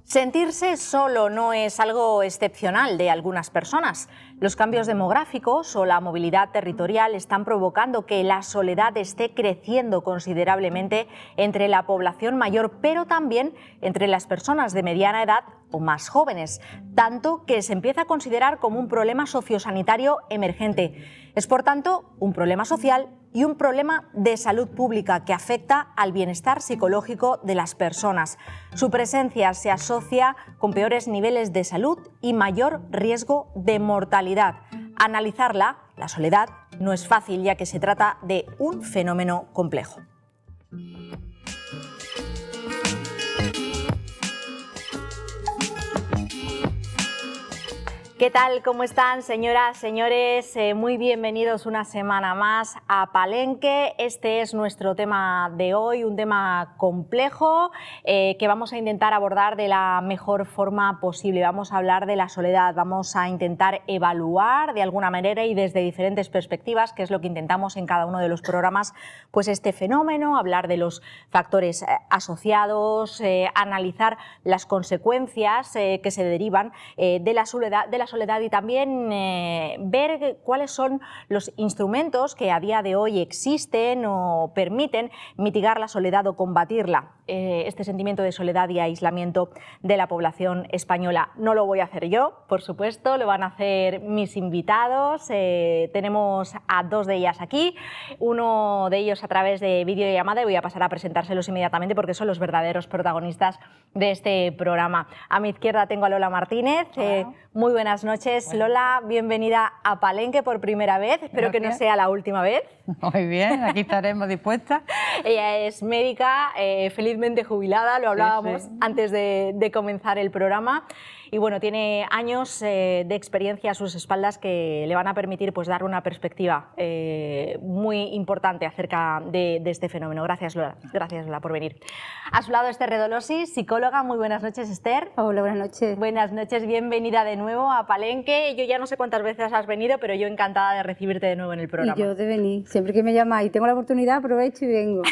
Sentirse solo no es algo excepcional de algunas personas. Los cambios demográficos o la movilidad territorial están provocando que la soledad esté creciendo considerablemente entre la población mayor, pero también entre las personas de mediana edad o más jóvenes, tanto que se empieza a considerar como un problema sociosanitario emergente. Es, por tanto, un problema social y un problema de salud pública que afecta al bienestar psicológico de las personas. Su presencia se asocia con peores niveles de salud y mayor riesgo de mortalidad. Analizarla, la soledad, no es fácil, ya que se trata de un fenómeno complejo. ¿Qué tal? ¿Cómo están, señoras, señores? Muy bienvenidos una semana más a Palenque. Este es nuestro tema de hoy, un tema complejo que vamos a intentar abordar de la mejor forma posible. Vamos a hablar de la soledad, vamos a intentar evaluar de alguna manera y desde diferentes perspectivas, que es lo que intentamos en cada uno de los programas, pues este fenómeno, hablar de los factores asociados, analizar las consecuencias que se derivan de la soledad y también ver cuáles son los instrumentos que a día de hoy existen o permiten mitigar la soledad o combatirla, este sentimiento de soledad y aislamiento de la población española. No lo voy a hacer yo, por supuesto, lo van a hacer mis invitados. Tenemos a dos de ellas aquí, uno de ellos a través de videollamada, y voy a pasar a presentárselos inmediatamente porque son los verdaderos protagonistas de este programa. A mi izquierda tengo a Lola Martínez. Muy buenas noches, Lola, bienvenida a Palenque por primera vez, espero que no sea la última vez. Muy bien, aquí estaremos dispuestas. Ella es médica, felizmente jubilada, lo hablábamos antes de comenzar el programa. Y bueno, tiene años de experiencia a sus espaldas que le van a permitir pues, dar una perspectiva muy importante acerca de este fenómeno. Gracias, Lola. Gracias, Lola, por venir. A su lado, Esther Redolosi, psicóloga. Muy buenas noches, Esther. Hola, buenas noches. Buenas noches, bienvenida de nuevo a Palenque. Yo ya no sé cuántas veces has venido, pero yo encantada de recibirte de nuevo en el programa. Y yo de venir. Siempre que me llamáis y tengo la oportunidad, aprovecho y vengo.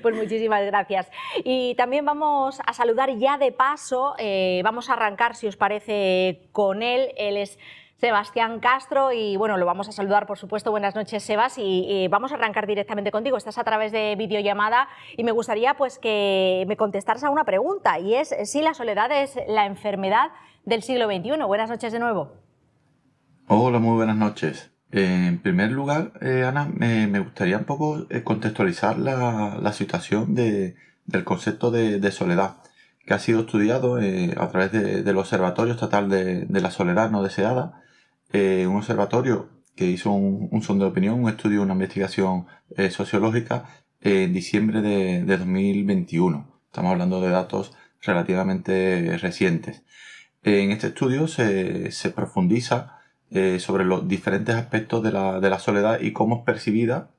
Pues muchísimas gracias. Y también vamos a saludar ya de paso, vamos a arrancar, si os parece, con él. Él es Sebastián Castro y bueno, lo vamos a saludar, por supuesto. Buenas noches, Sebas, y vamos a arrancar directamente contigo. Estás a través de videollamada y me gustaría pues que me contestaras a una pregunta, y es si la soledad es la enfermedad del siglo XXI. Buenas noches de nuevo. Hola, muy buenas noches. En primer lugar, Ana, me gustaría un poco contextualizar la situación del concepto de soledad, que ha sido estudiado a través del Observatorio Estatal de la Soledad No Deseada, un observatorio que hizo un sondeo de opinión, un estudio, una investigación sociológica en diciembre de 2021. Estamos hablando de datos relativamente recientes. En este estudio se profundiza sobre los diferentes aspectos de la soledad y cómo es percibida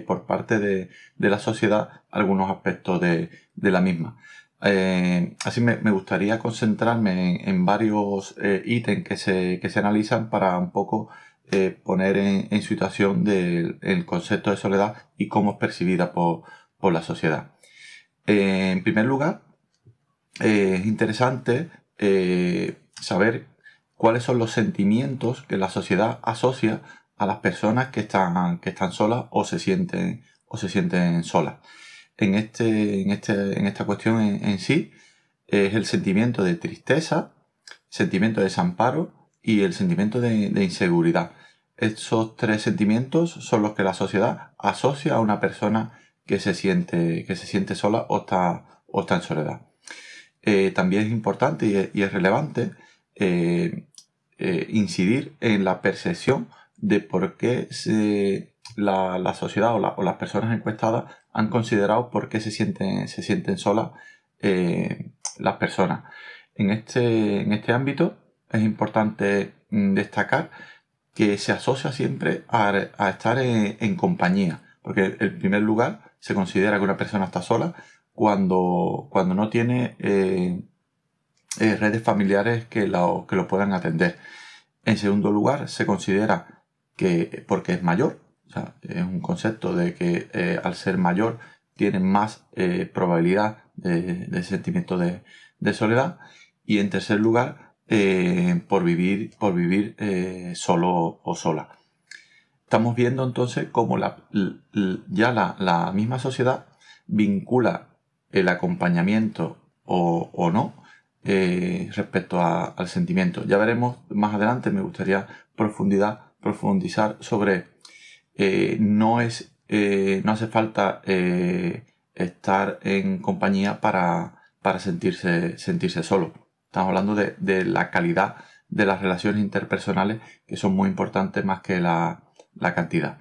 por parte de la sociedad algunos aspectos de la misma. Así me gustaría concentrarme en varios ítems que se analizan para un poco poner en situación el concepto de soledad y cómo es percibida por la sociedad. En primer lugar, es interesante saber cuáles son los sentimientos que la sociedad asocia a las personas que están solas o se sienten solas. En esta cuestión en sí es el sentimiento de tristeza, sentimiento de desamparo y el sentimiento de inseguridad. Estos tres sentimientos son los que la sociedad asocia a una persona que se siente sola o está en soledad. También es importante y es relevante incidir en la percepción de por qué la sociedad o las personas encuestadas han considerado por qué se sienten solas las personas. En este ámbito es importante destacar que se asocia siempre a estar en compañía, porque en primer lugar se considera que una persona está sola cuando no tiene redes familiares que lo puedan atender. En segundo lugar, se considera que porque es mayor, o sea, es un concepto de que al ser mayor tiene más probabilidad de sentimiento de soledad. Y en tercer lugar, por vivir solo o sola. Estamos viendo entonces cómo ya la misma sociedad vincula el acompañamiento o no respecto al sentimiento. Ya veremos más adelante, me gustaría profundizar sobre no hace falta estar en compañía para sentirse solo. Estamos hablando de la calidad de las relaciones interpersonales, que son muy importantes más que la cantidad.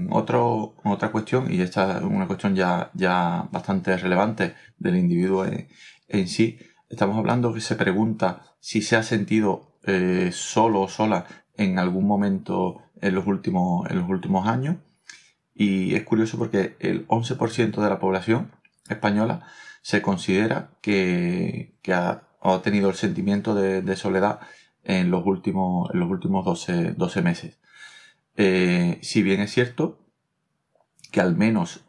Otra cuestión, y esta es una cuestión ya bastante relevante del individuo en sí, estamos hablando que se pregunta si se ha sentido solo o sola en algún momento en los últimos años, y es curioso porque el 11% de la población española se considera que ha tenido el sentimiento de soledad en los últimos 12 meses. Si bien es cierto que al menos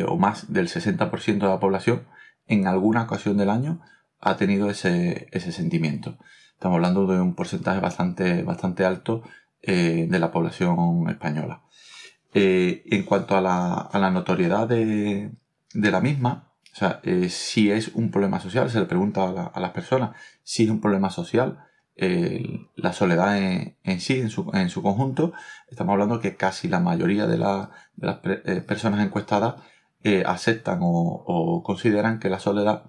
o más del 60% de la población en alguna ocasión del año ha tenido ese sentimiento. Estamos hablando de un porcentaje bastante alto de la población española. En cuanto a la notoriedad de la misma, o sea, si es un problema social, se le pregunta a las personas si es un problema social. La soledad en sí, en su conjunto, estamos hablando que casi la mayoría de las personas encuestadas aceptan o consideran que la soledad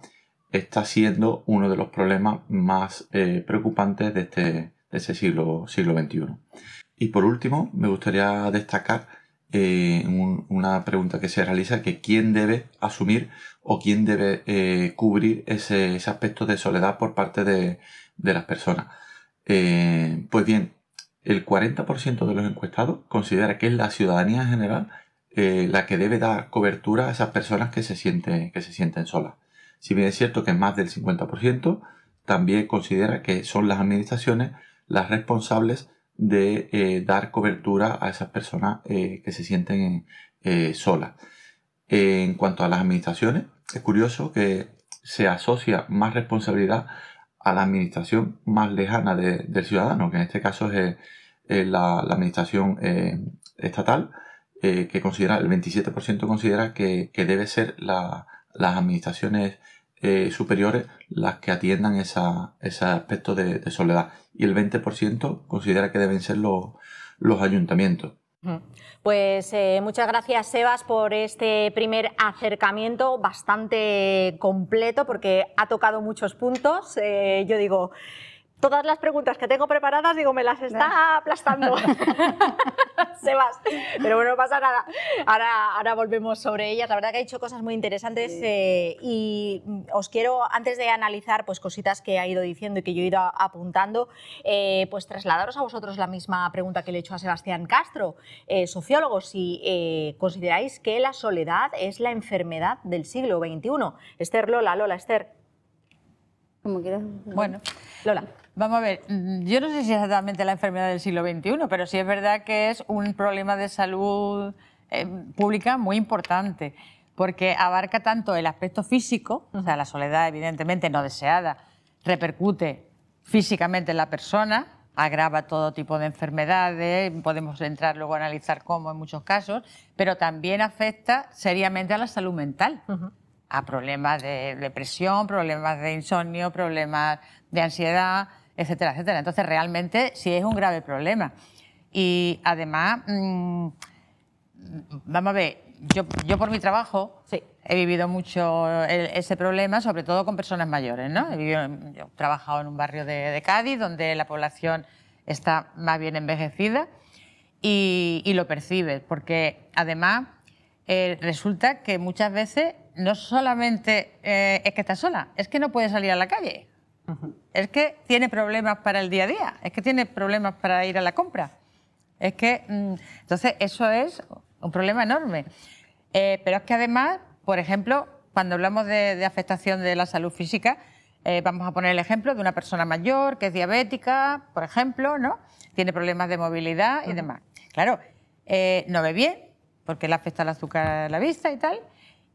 está siendo uno de los problemas más preocupantes de este siglo XXI. Y por último, me gustaría destacar una pregunta que se realiza, que quién debe asumir o quién debe cubrir ese aspecto de soledad por parte de las personas. Pues bien, el 40% de los encuestados considera que es la ciudadanía en general la que debe dar cobertura a esas personas que se sienten solas. Si bien es cierto que más del 50% también considera que son las administraciones las responsables de dar cobertura a esas personas que se sienten solas. En cuanto a las administraciones, es curioso que se asocia más responsabilidad a la administración más lejana del ciudadano, que en este caso es la administración estatal, que considera, el 27% considera que debe ser las administraciones superiores las que atiendan ese aspecto de soledad, y el 20% considera que deben ser los ayuntamientos. Pues muchas gracias, Sebas, por este primer acercamiento bastante completo, porque ha tocado muchos puntos. Yo digo, todas las preguntas que tengo preparadas, digo, me las está aplastando Sebas, pero bueno, no pasa nada. Ahora volvemos sobre ellas. La verdad que ha dicho cosas muy interesantes y os quiero, antes de analizar pues cositas que ha ido diciendo y que yo he ido apuntando, pues trasladaros a vosotros la misma pregunta que le he hecho a Sebastián Castro, sociólogo, si consideráis que la soledad es la enfermedad del siglo XXI. Esther, Lola, Esther. Como quieras. Bueno, Lola. vamos a ver, yo no sé si es exactamente la enfermedad del siglo XXI, pero sí es verdad que es un problema de salud pública muy importante, porque abarca tanto el aspecto físico, o sea, la soledad evidentemente no deseada, repercute físicamente en la persona, agrava todo tipo de enfermedades, podemos entrar luego a analizar cómo en muchos casos, pero también afecta seriamente a la salud mental. A problemas de depresión, problemas de insomnio, problemas de ansiedad, etcétera, etcétera. Entonces, realmente sí es un grave problema. Y además, vamos a ver, yo por mi trabajo he vivido mucho ese problema, sobre todo con personas mayores, ¿no? Yo he trabajado en un barrio de Cádiz donde la población está más bien envejecida y lo percibe, porque además resulta que muchas veces no solamente es que está sola, es que no puede salir a la calle. Es que tiene problemas para el día a día, es que tiene problemas para ir a la compra. Es que, entonces, eso es un problema enorme. Pero es que además, por ejemplo, cuando hablamos de afectación de la salud física, vamos a poner el ejemplo de una persona mayor que es diabética, por ejemplo, ¿no? Tiene problemas de movilidad y demás. Claro, no ve bien, porque le afecta el azúcar a la vista y tal,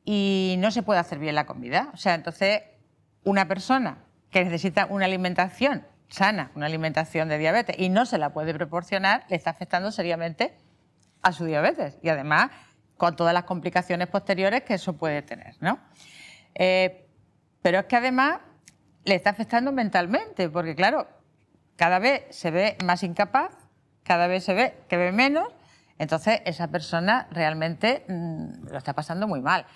y no se puede hacer bien la comida. O sea, entonces una persona que necesita una alimentación sana, una alimentación de diabetes, y no se la puede proporcionar, le está afectando seriamente a su diabetes y además con todas las complicaciones posteriores que eso puede tener, ¿no? Pero es que además le está afectando mentalmente, porque claro, cada vez se ve más incapaz, cada vez se ve que ve menos, entonces esa persona realmente lo está pasando muy mal.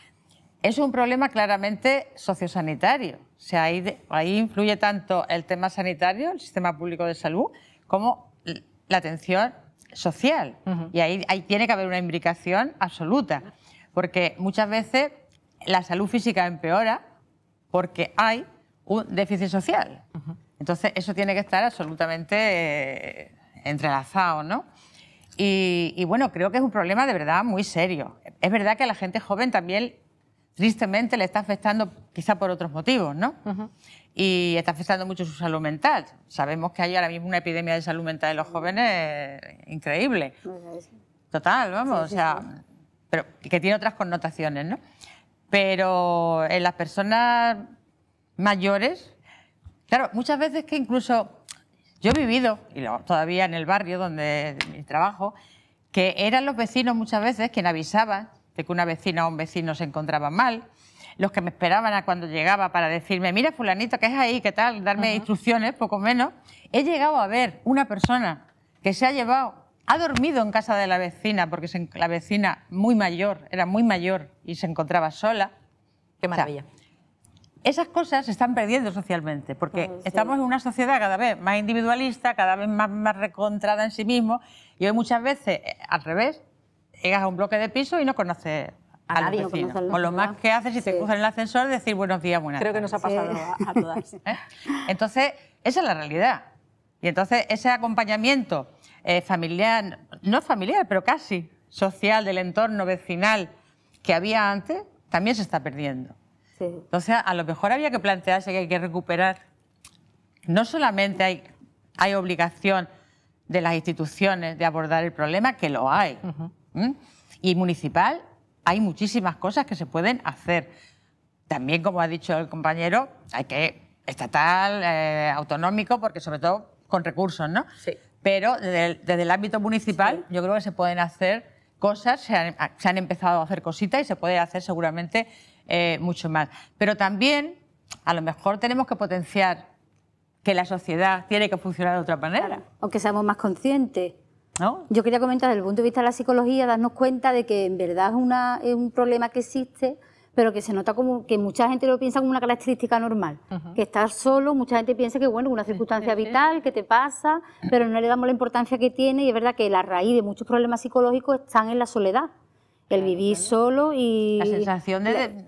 Es un problema claramente sociosanitario, o sea, ahí influye tanto el tema sanitario, el sistema público de salud, como la atención social. Y ahí tiene que haber una imbricación absoluta, porque muchas veces la salud física empeora porque hay un déficit social. Entonces eso tiene que estar absolutamente entrelazado, ¿no? Y bueno, creo que es un problema de verdad muy serio. Es verdad que a la gente joven también tristemente le está afectando quizá por otros motivos, ¿no? Y está afectando mucho su salud mental. Sabemos que hay ahora mismo una epidemia de salud mental en los jóvenes increíble. Total, vamos, sí, o sea, sí. Pero que tiene otras connotaciones, ¿no? Pero en las personas mayores, claro, muchas veces que incluso yo he vivido, y todavía en el barrio donde trabajo, que eran los vecinos muchas veces quienes avisaban de que una vecina o un vecino se encontraba mal, los que me esperaban a cuando llegaba para decirme, mira fulanito, ¿qué es ahí? ¿Qué tal? Darme instrucciones, poco menos. He llegado a ver una persona que se ha llevado, ha dormido en casa de la vecina, porque la vecina muy mayor, era muy mayor y se encontraba sola. Qué maravilla. O sea, esas cosas se están perdiendo socialmente, porque estamos en una sociedad cada vez más individualista, cada vez más recontrada en sí mismo, y hoy muchas veces, al revés, llegas a un bloque de piso y no conoces a nadie, los vecinos. O lo más que haces si te cruzas en el ascensor es decir buenos días, buenas tardes. Creo que nos ha pasado a todas. Entonces, esa es la realidad. Y entonces ese acompañamiento familiar, no familiar, pero casi social del entorno vecinal que había antes, también se está perdiendo. Sí. Entonces, a lo mejor había que plantearse que hay que recuperar. No solamente hay obligación de las instituciones de abordar el problema, que lo hay. Y municipal, hay muchísimas cosas que se pueden hacer. También, como ha dicho el compañero, hay que estatal, autonómico, porque sobre todo con recursos, ¿no? Sí. Pero desde el ámbito municipal yo creo que se pueden hacer cosas, se han empezado a hacer cositas y se puede hacer seguramente mucho más. Pero también, a lo mejor tenemos que potenciar que la sociedad tiene que funcionar de otra manera. Claro, o que seamos más conscientes. ¿No? Yo quería comentar desde el punto de vista de la psicología, darnos cuenta de que en verdad es un problema que existe, pero que se nota como que mucha gente lo piensa como una característica normal. Que estar solo, mucha gente piensa que bueno, una circunstancia vital, que te pasa, pero no le damos la importancia que tiene, y es verdad que la raíz de muchos problemas psicológicos están en la soledad. El vivir solo y... La sensación de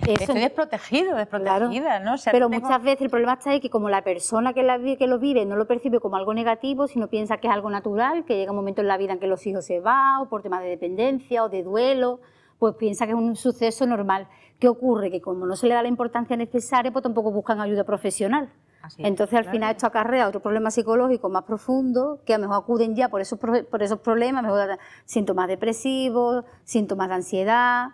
estoy desprotegido, desprotegida, ¿no? O sea, pero muchas veces el problema está ahí que como la persona que lo vive no lo percibe como algo negativo, sino piensa que es algo natural, que llega un momento en la vida en que los hijos se van, o por temas de dependencia o de duelo, pues piensa que es un suceso normal. ¿Qué ocurre? Que como no se le da la importancia necesaria, pues tampoco buscan ayuda profesional. Entonces, al final, esto acarrea otro problema psicológico más profundo, que a lo mejor acuden ya por esos problemas, mejor síntomas depresivos, síntomas de ansiedad,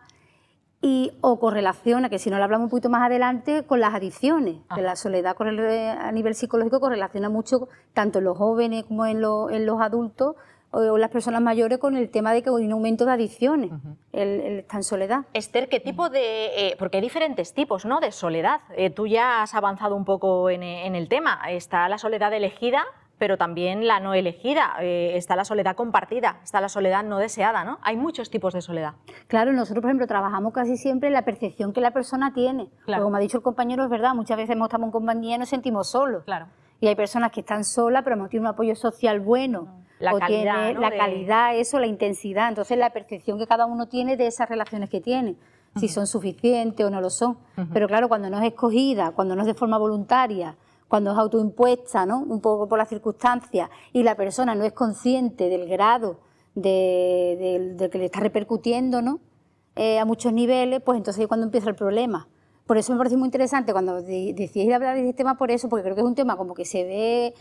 o correlaciona, que si no lo hablamos un poquito más adelante, con las adicciones. Que la soledad a nivel psicológico correlaciona mucho, tanto en los jóvenes como en los adultos, o las personas mayores, con el tema de que hay un aumento de adicciones, el estar en soledad. Esther, ¿qué tipo de...? Porque hay diferentes tipos, ¿no?, de soledad. Tú ya has avanzado un poco en el tema. Está la soledad elegida, pero también la no elegida. Está la soledad compartida, está la soledad no deseada, ¿no? Hay muchos tipos de soledad. Claro, nosotros, por ejemplo, trabajamos casi siempre en la percepción que la persona tiene. Claro. Como ha dicho el compañero, es verdad, muchas veces estamos en compañía y nos sentimos solos. Claro. Y hay personas que están solas, pero no tienen un apoyo social bueno. La calidad, tiene, ¿no? La calidad, eso, la intensidad. Entonces, la percepción que cada uno tiene de esas relaciones que tiene, si son suficientes o no lo son. Pero claro, cuando no es escogida, cuando no es de forma voluntaria, cuando es autoimpuesta, ¿no?, un poco por las circunstancias, y la persona no es consciente del grado de que le está repercutiendo, ¿no?, a muchos niveles, pues entonces es cuando empieza el problema. Por eso me parece muy interesante cuando decíais hablar de este tema, por eso, porque creo que es un tema como que se ve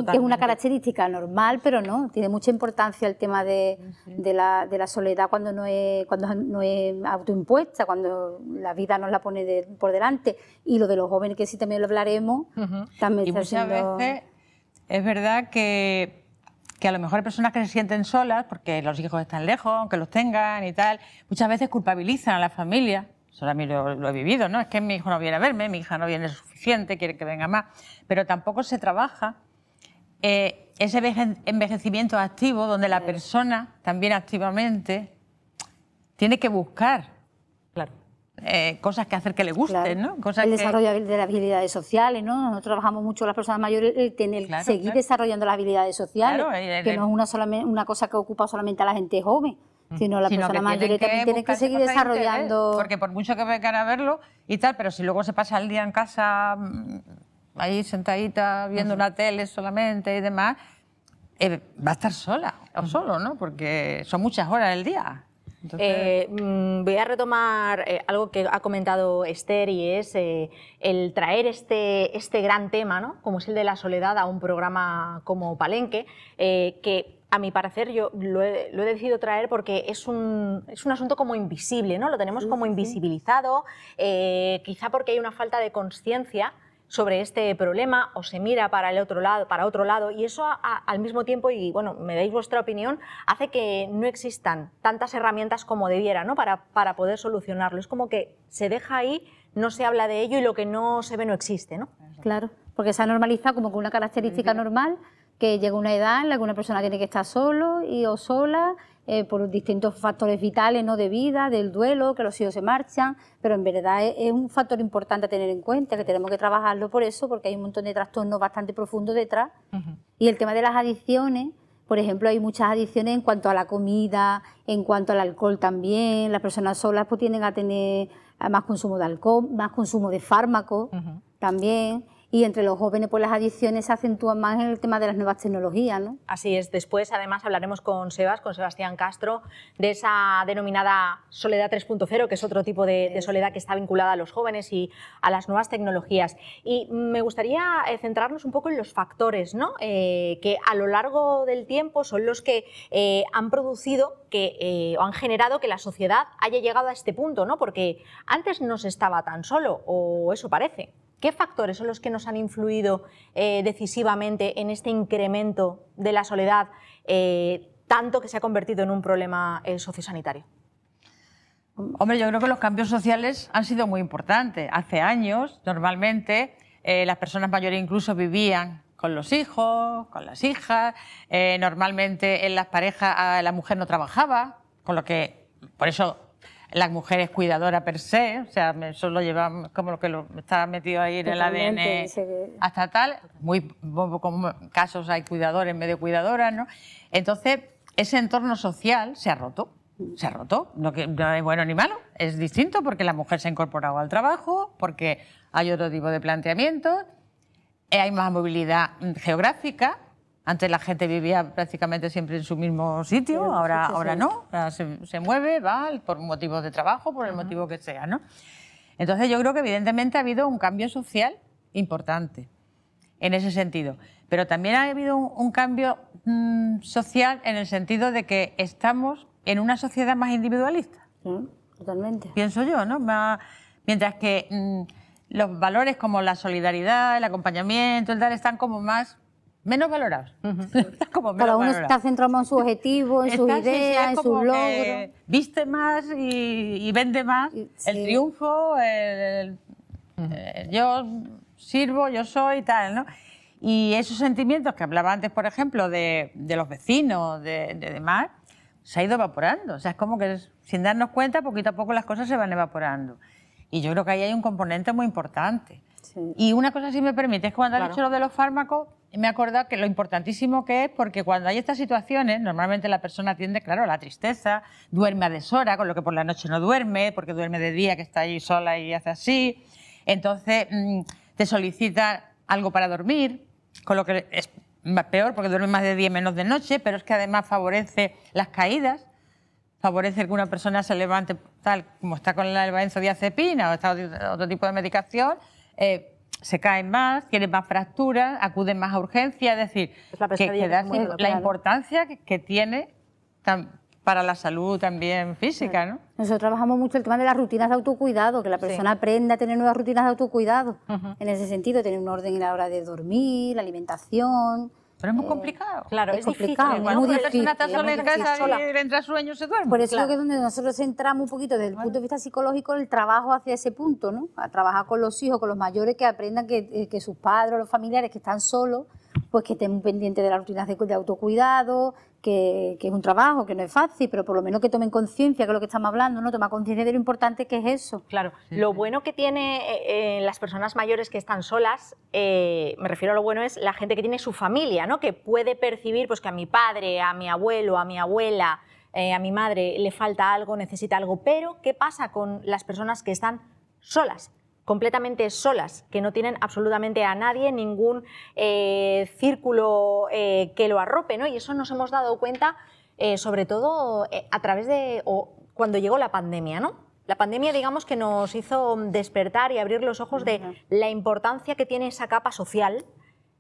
que es una característica normal, pero no, tiene mucha importancia el tema de la soledad cuando no es autoimpuesta, cuando la vida nos la pone por delante. Y lo de los jóvenes, que sí también lo hablaremos, también y está muchas veces es verdad que a lo mejor hay personas que se sienten solas porque los hijos están lejos, aunque los tengan y tal, muchas veces culpabilizan a la familia. Eso a mí lo he vivido, ¿no? Es que mi hijo no viene a verme, mi hija no viene suficiente, quiere que venga más, pero tampoco se trabaja ese envejecimiento activo donde la persona también activamente tiene que buscar cosas que hacer que le gusten, ¿no? Cosas el desarrollo de las habilidades sociales, ¿no? Nosotros trabajamos mucho con las personas mayores, el seguir desarrollando las habilidades sociales, que no es una cosa que ocupa solamente a la gente joven, sino las personas mayores también tienen que seguir desarrollando. Porque por mucho que vengan a verlo y tal, pero si luego se pasa el día en casa ahí sentadita viendo una tele solamente y demás, va a estar sola o solo, ¿no? Porque son muchas horas del día. Entonces... voy a retomar algo que ha comentado Esther, y es el traer este gran tema, ¿no? Como es el de la soledad, a un programa como Palenque, que a mi parecer yo lo he decidido traer porque es un asunto como invisible, ¿no? Lo tenemos como invisibilizado, quizá porque hay una falta de conciencia sobre este problema, o se mira para otro lado, y eso al mismo tiempo, y bueno, me dais vuestra opinión, hace que no existan tantas herramientas como debiera, ¿no? para poder solucionarlo. Es como que se deja ahí, no se habla de ello, y lo que no se ve no existe, ¿no? Claro, porque se ha normalizado como que una característica normal, que llega una edad en la que una persona tiene que estar solo o sola, por distintos factores vitales, ¿no? De vida, del duelo, que los hijos se marchan, pero en verdad es un factor importante a tener en cuenta, que tenemos que trabajarlo por eso, porque hay un montón de trastornos bastante profundos detrás. Y el tema de las adicciones, por ejemplo, hay muchas adicciones en cuanto a la comida, en cuanto al alcohol también. Las personas solas pues tienden a tener más consumo de alcohol, más consumo de fármacos también. Y entre los jóvenes, pues las adicciones se acentúan más en el tema de las nuevas tecnologías, ¿no? Así es. Después, además, hablaremos con Sebastián Castro, de esa denominada soledad 3.0, que es otro tipo de soledad que está vinculada a los jóvenes y a las nuevas tecnologías. Y me gustaría centrarnos un poco en los factores, ¿no? Que a lo largo del tiempo son los que han producido o han generado que la sociedad haya llegado a este punto, ¿no? Porque antes no se estaba tan solo, o eso parece. ¿Qué factores son los que nos han influido decisivamente en este incremento de la soledad, tanto que se ha convertido en un problema sociosanitario? Hombre, yo creo que los cambios sociales han sido muy importantes. Hace años, normalmente, las personas mayores incluso vivían con los hijos, con las hijas. Normalmente en las parejas la mujer no trabajaba, con lo que, por eso, la mujer es cuidadora per se, o sea, eso lo llevamos como lo que está metido ahí en el ADN hasta tal. Muy como casos hay cuidadores, medio cuidadoras, ¿no? Entonces, ese entorno social se ha roto. Se ha roto, no es bueno ni malo, es distinto porque la mujer se ha incorporado al trabajo, porque hay otro tipo de planteamientos, hay más movilidad geográfica. Antes la gente vivía prácticamente siempre en su mismo sitio, ahora no, ahora se mueve, va por motivos de trabajo, por el motivo que sea, ¿no? Entonces yo creo que evidentemente ha habido un cambio social importante en ese sentido, pero también ha habido un cambio social en el sentido de que estamos en una sociedad más individualista. Totalmente. Pienso yo, ¿no? Mientras que los valores como la solidaridad, el acompañamiento, el dar, están como menos valorados. Cada uno está centrado en su objetivo, en sus ideas, en sus logros. Viste más y vende más. El triunfo, yo sirvo, yo soy y tal, ¿no? Y esos sentimientos que hablaba antes, por ejemplo, de los vecinos, de demás, se ha ido evaporando. O sea, es como que sin darnos cuenta, poquito a poco las cosas se van evaporando. Y yo creo que ahí hay un componente muy importante. Sí. Y una cosa, si me permite, es que cuando has dicho lo de los fármacos, me he acordado que lo importantísimo que es, porque cuando hay estas situaciones, normalmente la persona tiende, claro, a la tristeza, duerme a deshora, con lo que por la noche no duerme, porque duerme de día, que está ahí sola y hace así. Entonces, te solicita algo para dormir, con lo que es peor, porque duerme más de día, menos de noche, pero es que además favorece las caídas, favorece que una persona se levante tal como está con la benzodiazepina o está otro tipo de medicación, se caen más, tienen más fracturas, acuden más a urgencias, es decir, la importancia que tiene para la salud también física, ¿no? Nosotros trabajamos mucho el tema de las rutinas de autocuidado, que la persona aprenda a tener nuevas rutinas de autocuidado, en ese sentido, tener un orden en la hora de dormir, la alimentación. Pero es muy complicado. Claro, es complicado, difícil. Cuando una persona está sola en casa y le entra sueño, se duerme. Por eso es que donde nosotros centramos un poquito desde el punto de vista psicológico el trabajo hacia ese punto, ¿no? A trabajar con los hijos, con los mayores, que aprendan que sus padres o los familiares que están solos, pues que estén pendientes de las rutinas de autocuidado, que es un trabajo, que no es fácil, pero por lo menos que tomen conciencia, que es lo que estamos hablando, ¿no? Tomar conciencia de lo importante que es eso. Claro, lo bueno que tiene las personas mayores que están solas, me refiero a lo bueno, es la gente que tiene su familia, ¿no? Que puede percibir pues, que a mi padre, a mi abuelo, a mi abuela, a mi madre le falta algo, necesita algo, pero ¿qué pasa con las personas que están solas? Completamente solas, que no tienen absolutamente a nadie, ningún círculo que lo arrope, ¿no? Y eso nos hemos dado cuenta sobre todo a través de cuando llegó la pandemia, ¿no? La pandemia, digamos, que nos hizo despertar y abrir los ojos de la importancia que tiene esa capa social,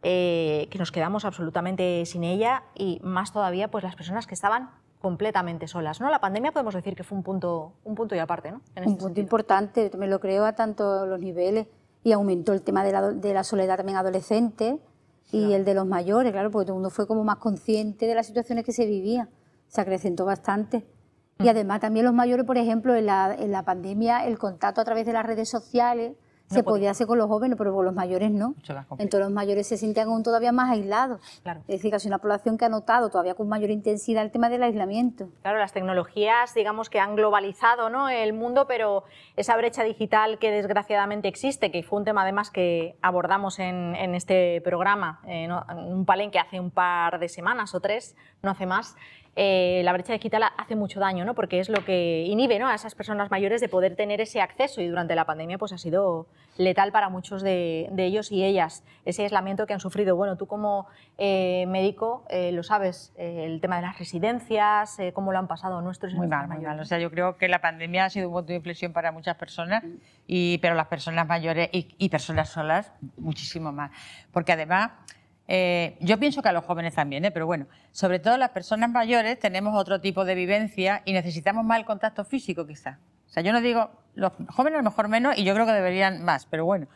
que nos quedamos absolutamente sin ella, y más todavía pues las personas que estaban completamente solas, ¿no? La pandemia podemos decir que fue un punto y aparte, ¿no? Un punto importante, me lo creo a tantos los niveles, y aumentó el tema de la soledad también adolescente y el de los mayores, claro, porque todo el mundo fue como más consciente de las situaciones que se vivían, se acrecentó bastante. Y además también los mayores, por ejemplo, en la pandemia el contacto a través de las redes sociales se podía hacer con los jóvenes, pero con los mayores no. Entonces los mayores se sentían aún todavía más aislados. Claro. Es decir, casi una población que ha notado todavía con mayor intensidad el tema del aislamiento. Claro, las tecnologías, digamos que han globalizado, ¿no?, el mundo, pero esa brecha digital que desgraciadamente existe, que fue un tema además que abordamos en este programa, en un palenque hace un par de semanas o 3, no hace más, la brecha digital hace mucho daño, ¿no? Porque es lo que inhibe, ¿no?, a esas personas mayores de poder tener ese acceso, y durante la pandemia pues ha sido letal para muchos de ellos y ellas, ese aislamiento que han sufrido. Bueno, tú como médico lo sabes, el tema de las residencias, cómo lo han pasado nuestros mayores. Muy mal. O sea, yo creo que la pandemia ha sido un punto de inflexión para muchas personas, pero las personas mayores y personas solas muchísimo más, porque además yo pienso que a los jóvenes también, pero bueno, sobre todo las personas mayores tenemos otro tipo de vivencia y necesitamos más el contacto físico quizás. O sea, yo no digo, los jóvenes a lo mejor menos, y yo creo que deberían más, pero bueno,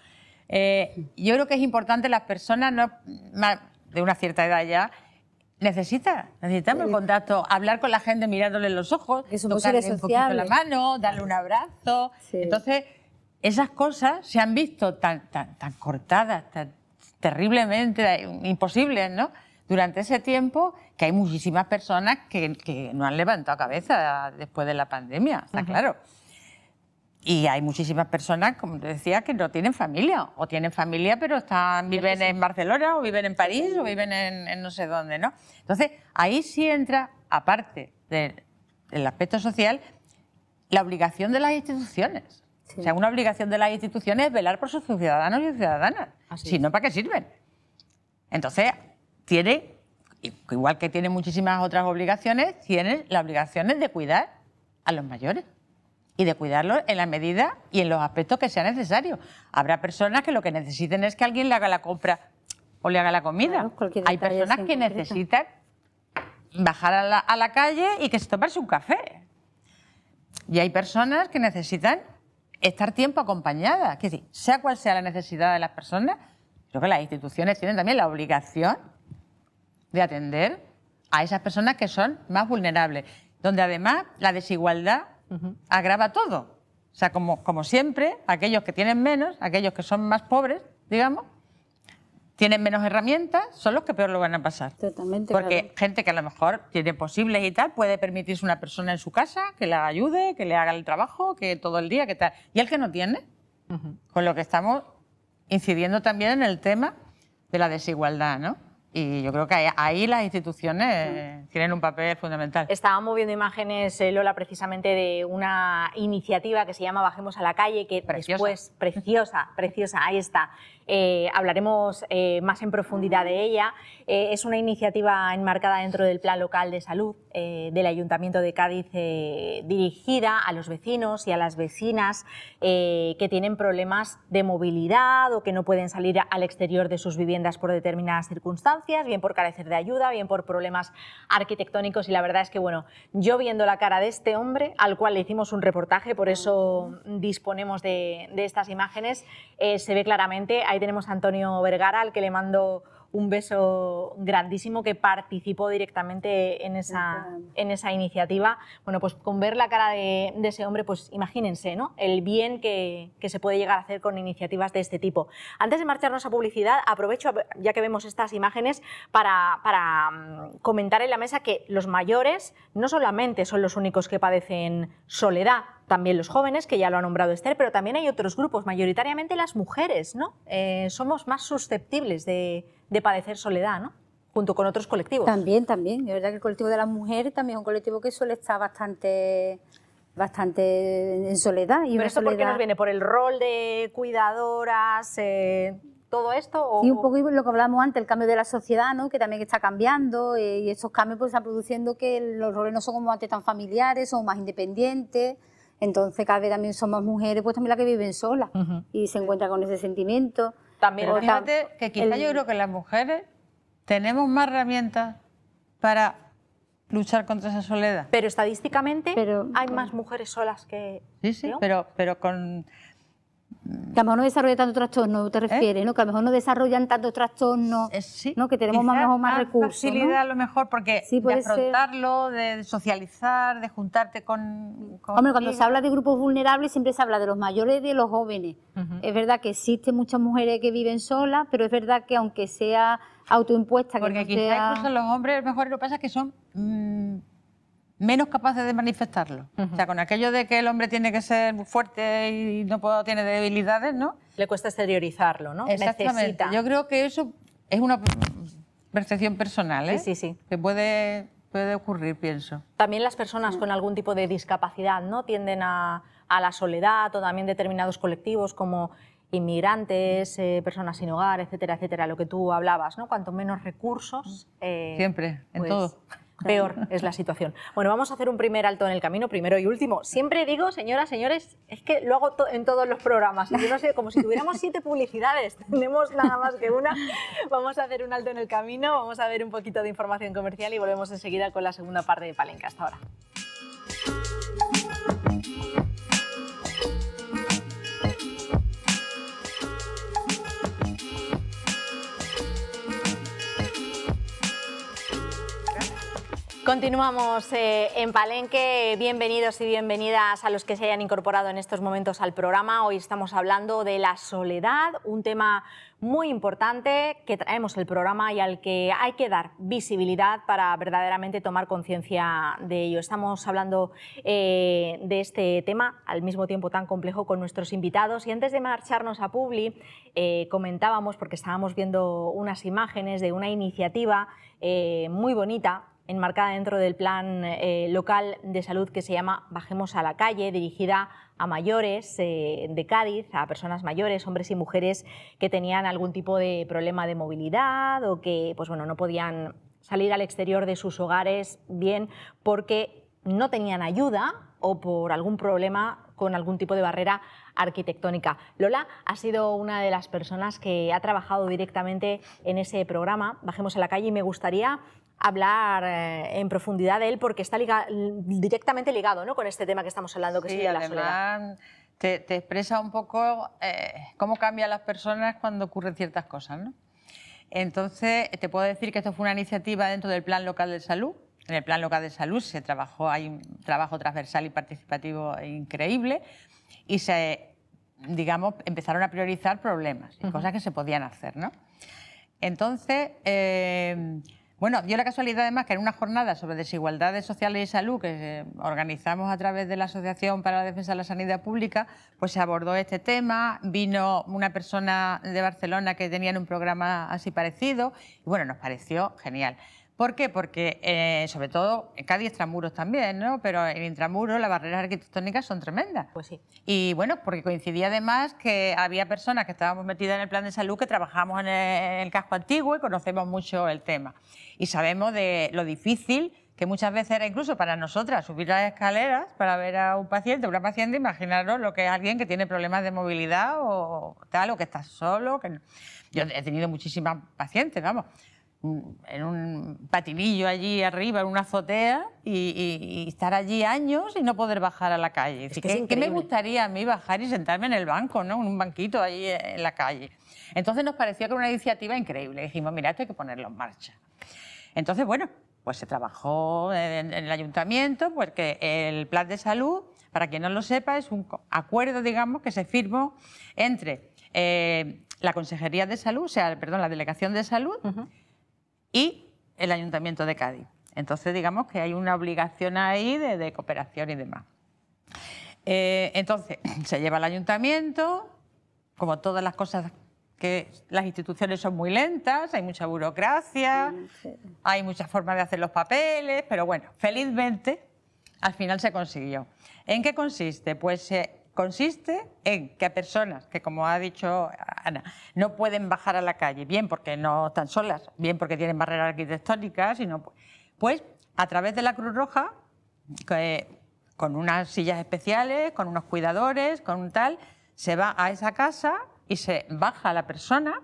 yo creo que es importante, las personas de una cierta edad ya, necesitamos el contacto, hablar con la gente mirándole los ojos, tocarle un poquito la mano, darle un abrazo. Sí. Entonces, esas cosas se han visto tan cortadas, tan terriblemente imposibles, ¿no?, durante ese tiempo, que hay muchísimas personas que no han levantado cabeza después de la pandemia, está claro. Y hay muchísimas personas, como te decía, que no tienen familia, o tienen familia pero viven en Barcelona, o viven en París, o viven en no sé dónde, ¿no? Entonces, ahí sí entra, aparte del aspecto social, la obligación de las instituciones. Sí. O sea, una obligación de las instituciones es velar por sus ciudadanos y ciudadanas. Si no, ¿para qué sirven? Entonces, igual que tiene muchísimas otras obligaciones, tiene las obligaciones de cuidar a los mayores y de cuidarlos en la medida y en los aspectos que sea necesario. Habrá personas que lo que necesiten es que alguien le haga la compra o le haga la comida. Claro, hay personas que necesitan bajar a la calle y que se tomarse un café. Y hay personas que necesitan estar tiempo acompañadas. Es decir, sea cual sea la necesidad de las personas, creo que las instituciones tienen también la obligación de atender a esas personas que son más vulnerables, donde además la desigualdad agrava todo. O sea, como siempre, aquellos que tienen menos, aquellos que son más pobres, digamos, tienen menos herramientas, son los que peor lo van a pasar. Totalmente. Porque gente que a lo mejor tiene posibles y tal, puede permitirse una persona en su casa que la ayude, que le haga el trabajo, que todo el día, que tal. Y el que no tiene, con lo que estamos incidiendo también en el tema de la desigualdad, ¿no? Y yo creo que ahí las instituciones tienen un papel fundamental. Estábamos viendo imágenes, Lola, precisamente de una iniciativa que se llama Bajemos a la Calle, que después, preciosa, ahí está. Hablaremos más en profundidad de ella. Es una iniciativa enmarcada dentro del Plan Local de Salud, del Ayuntamiento de Cádiz dirigida a los vecinos y a las vecinas que tienen problemas de movilidad o que no pueden salir al exterior de sus viviendas por determinadas circunstancias, bien por carecer de ayuda, bien por problemas arquitectónicos. Y la verdad es que, bueno, yo viendo la cara de este hombre, al cual le hicimos un reportaje, por eso disponemos de estas imágenes, se ve claramente. Ahí tenemos a Antonio Vergara, al que le mando un beso grandísimo, que participó directamente en esa iniciativa. Bueno, pues con ver la cara de ese hombre, pues imagínense, ¿no?, el bien que se puede llegar a hacer con iniciativas de este tipo. Antes de marcharnos a publicidad, aprovecho, ya que vemos estas imágenes, para comentar en la mesa que los mayores no solamente son los únicos que padecen soledad, también los jóvenes, que ya lo ha nombrado Esther, pero también hay otros grupos, mayoritariamente las mujeres, ¿no? Somos más susceptibles de padecer soledad, ¿no?, junto con otros colectivos. También. Es verdad que el colectivo de las mujeres también es un colectivo que suele estar bastante en soledad. ¿Pero esto por qué nos viene? ¿Por el rol de cuidadoras, todo esto? ¿O? Sí, un poco lo que hablábamos antes, el cambio de la sociedad, ¿no?, que también está cambiando, y estos cambios pues están produciendo que los roles no son como antes tan familiares, son más independientes. Entonces cada vez también son más mujeres, pues también las que viven solas y se encuentran con ese sentimiento. También, pero fíjate que quizá yo creo que las mujeres tenemos más herramientas para luchar contra esa soledad. Pero estadísticamente hay más mujeres solas que... Sí, pero con... Que a lo mejor no desarrollan tanto trastorno, ¿te refieres? ¿No? Que a lo mejor no desarrollan tanto trastorno, sí, ¿no?, que tenemos más recursos. Facilidad, ¿no?, a lo mejor, porque de afrontarlo, ser. De socializar, de juntarte con Hombre, cuando se habla de grupos vulnerables siempre se habla de los mayores y de los jóvenes. Es verdad que existen muchas mujeres que viven solas, pero es verdad que aunque sea autoimpuesta... Porque que no quizá sea... incluso los hombres, mejor lo que pasa es que son menos capaces de manifestarlo. O sea, con aquello de que el hombre tiene que ser muy fuerte y no tiene debilidades, ¿no? Le cuesta exteriorizarlo, ¿no? Exactamente. Necesita. Yo creo que eso es una percepción personal, ¿eh? Sí. Que puede ocurrir, pienso. También las personas con algún tipo de discapacidad, ¿no?, tienden a la soledad, o también determinados colectivos como inmigrantes, personas sin hogar, etcétera, etcétera, lo que tú hablabas, ¿no? Cuanto menos recursos... Siempre, en pues, todo. Peor es la situación. Bueno, vamos a hacer un primer alto en el camino, primero y último. Siempre digo, señoras, señores, es que lo hago en todos los programas. Yo no sé, como si tuviéramos 7 publicidades, tenemos nada más que una. Vamos a hacer un alto en el camino, vamos a ver un poquito de información comercial y volvemos enseguida con la segunda parte de Palenque. Hasta ahora. Continuamos en Palenque. Bienvenidos y bienvenidas a los que se hayan incorporado en estos momentos al programa. Hoy estamos hablando de la soledad, un tema muy importante que traemos el programa y al que hay que dar visibilidad para verdaderamente tomar conciencia de ello. Estamos hablando de este tema al mismo tiempo tan complejo con nuestros invitados, y antes de marcharnos a Publi comentábamos, porque estábamos viendo unas imágenes de una iniciativa muy bonita enmarcada dentro del plan local de salud que se llama Bajemos a la calle, dirigida a mayores de Cádiz, a personas mayores, hombres y mujeres que tenían algún tipo de problema de movilidad o que pues bueno, no podían salir al exterior de sus hogares, bien porque no tenían ayuda o por algún problema con algún tipo de barrera arquitectónica. Lola ha sido una de las personas que ha trabajado directamente en ese programa, Bajemos a la calle, y me gustaría hablar en profundidad de él porque está directamente ligado, ¿no?, con este tema que estamos hablando, que sería la soledad. Te expresa un poco cómo cambian las personas cuando ocurren ciertas cosas, ¿no? Entonces, te puedo decir que esto fue una iniciativa dentro del Plan Local de Salud. En el Plan Local de Salud se trabajó, hay un trabajo transversal y participativo increíble y digamos, empezaron a priorizar problemas y cosas que se podían hacer, ¿no? Entonces, bueno, dio la casualidad además que en una jornada sobre desigualdades sociales y salud que organizamos a través de la Asociación para la Defensa de la Sanidad Pública, pues se abordó este tema, vino una persona de Barcelona que tenía un programa así parecido y bueno, nos pareció genial. ¿Por qué? Porque, sobre todo, en Cádiz extramuros también, ¿no? Pero en intramuros las barreras arquitectónicas son tremendas. Pues sí. Y bueno, porque coincidía además que había personas que estábamos metidas en el plan de salud que trabajábamos en el casco antiguo y conocemos mucho el tema. Y sabemos de lo difícil que muchas veces era incluso para nosotras subir las escaleras para ver a un paciente, una paciente, imaginaros lo que es alguien que tiene problemas de movilidad o tal, o que está solo. Yo he tenido muchísimas pacientes, vamos, en un patinillo allí arriba, en una azotea, y estar allí años y no poder bajar a la calle. ¿Qué me gustaría a mí bajar y sentarme en el banco, ¿no? En un banquito allí en la calle? Entonces nos pareció que era una iniciativa increíble. Dijimos, mira, esto hay que ponerlo en marcha. Entonces, bueno, pues se trabajó en el ayuntamiento, porque el plan de salud, para quien no lo sepa, es un acuerdo, digamos, que se firmó entre la Consejería de Salud, o sea, perdón, la Delegación de Salud y el Ayuntamiento de Cádiz. Entonces, digamos que hay una obligación ahí de cooperación y demás. Entonces, se lleva al ayuntamiento, como todas las cosas, que las instituciones son muy lentas, hay mucha burocracia, hay muchas formas de hacer los papeles, pero bueno, felizmente al final se consiguió. ¿En qué consiste? Pues consiste en que a personas que, como ha dicho Ana, no pueden bajar a la calle, bien porque no están solas, bien porque tienen barreras arquitectónicas, sino pues a través de la Cruz Roja, con unas sillas especiales, con unos cuidadores, con un tal, se va a esa casa y se baja a la persona.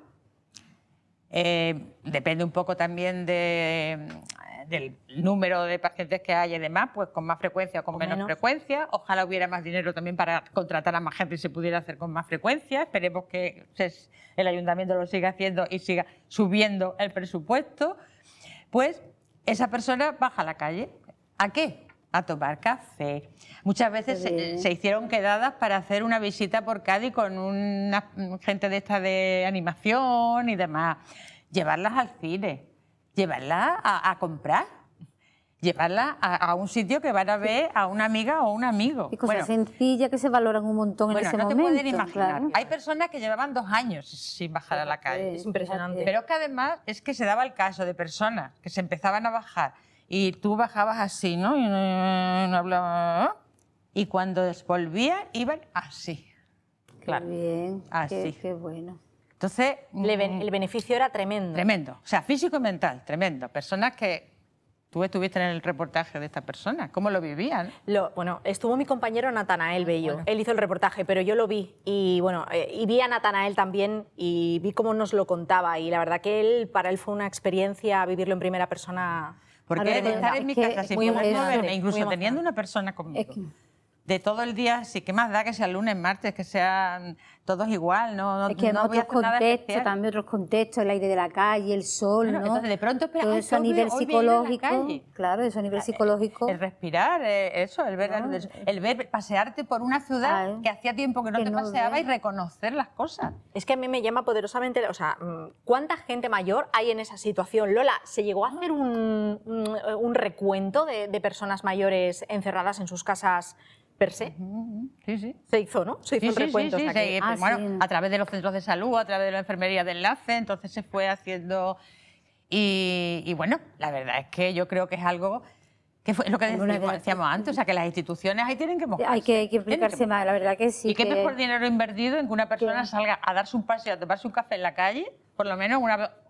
Depende un poco también del número de pacientes que hay y demás, pues con más frecuencia o con menos frecuencia. Ojalá hubiera más dinero también para contratar a más gente y se pudiera hacer con más frecuencia. Esperemos que el ayuntamiento lo siga haciendo y siga subiendo el presupuesto. Pues esa persona baja a la calle. ¿A qué? A tomar café. Muchas veces se hicieron quedadas para hacer una visita por Cádiz con una gente de esta de animación y demás. Llevarlas al cine, llevarlas a comprar, llevarlas a un sitio que van a ver a una amiga o un amigo. Y cosas sencillas que se valoran un montón en ese momento. No te pueden imaginar. Claro. Hay personas que llevaban 2 años sin bajar a la calle. Es impresionante. Pero que además es que se daba el caso de personas que se empezaban a bajar y tú bajabas así, ¿no? Y no hablaba. Y cuando volvían, iban así. Claro. Qué bien, así. Qué bueno. Entonces, el beneficio era tremendo. Tremendo. O sea, físico y mental, tremendo. Personas que tú estuviste en el reportaje de esta persona. ¿Cómo lo vivían? Bueno, estuvo mi compañero Natanael Bello. Él hizo el reportaje, pero yo lo vi. Y bueno, y vi a Natanael también y vi cómo nos lo contaba. Y la verdad que para él fue una experiencia vivirlo en primera persona. Porque de estar en mi casa sin poder moverme, incluso teniendo una persona conmigo, de todo el día, sí, ¿qué más da que sea lunes, martes, que sean todos igual? No, es que no voy a hacer nada especial. También otros contextos, el aire de la calle, el sol, bueno, ¿no? Entonces, de pronto, todo eso a nivel psicológico, claro, eso a nivel psicológico. El respirar, eso, el ver pasearte por una ciudad que hacía tiempo que no te paseaba y reconocer las cosas. Es que a mí me llama poderosamente, o sea, ¿cuánta gente mayor hay en esa situación? Lola, ¿se llegó a hacer un recuento de personas mayores encerradas en sus casas per se? Sí, sí. Se hizo, ¿no? Se hizo un recuento. Sí, bueno, a través de los centros de salud, a través de la enfermería de enlace, entonces se fue haciendo. Y bueno, la verdad es que yo creo que es algo que fue lo que decíamos antes, o sea, que las instituciones ahí tienen que mojarse. Hay que implicarse más, la verdad que sí. Y qué mejor dinero invertido en que una persona salga a darse un paseo, a tomarse un café en la calle, por lo menos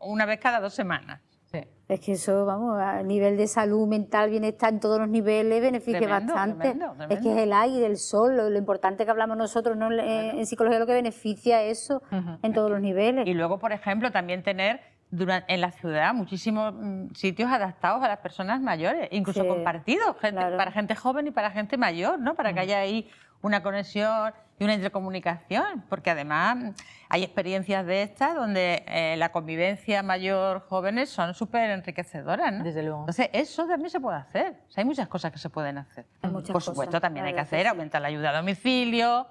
una vez cada 2 semanas. Sí. Es que eso, vamos, a nivel de salud mental, bienestar en todos los niveles, beneficia bastante. Tremendo. Es que es el aire, el sol, lo importante que hablamos nosotros, ¿no? En psicología, lo que beneficia eso en todos los niveles. Y luego, por ejemplo, también tener en la ciudad muchísimos sitios adaptados a las personas mayores, incluso compartidos, para gente joven y para gente mayor, ¿no? Para que haya ahí una conexión y una intercomunicación, porque además hay experiencias de estas donde la convivencia mayor-jóvenes son súper enriquecedoras, ¿no? Desde luego. Entonces, eso también se puede hacer. O sea, hay muchas cosas que se pueden hacer. Por supuesto, también hay que hacer, aumentar la ayuda a domicilio,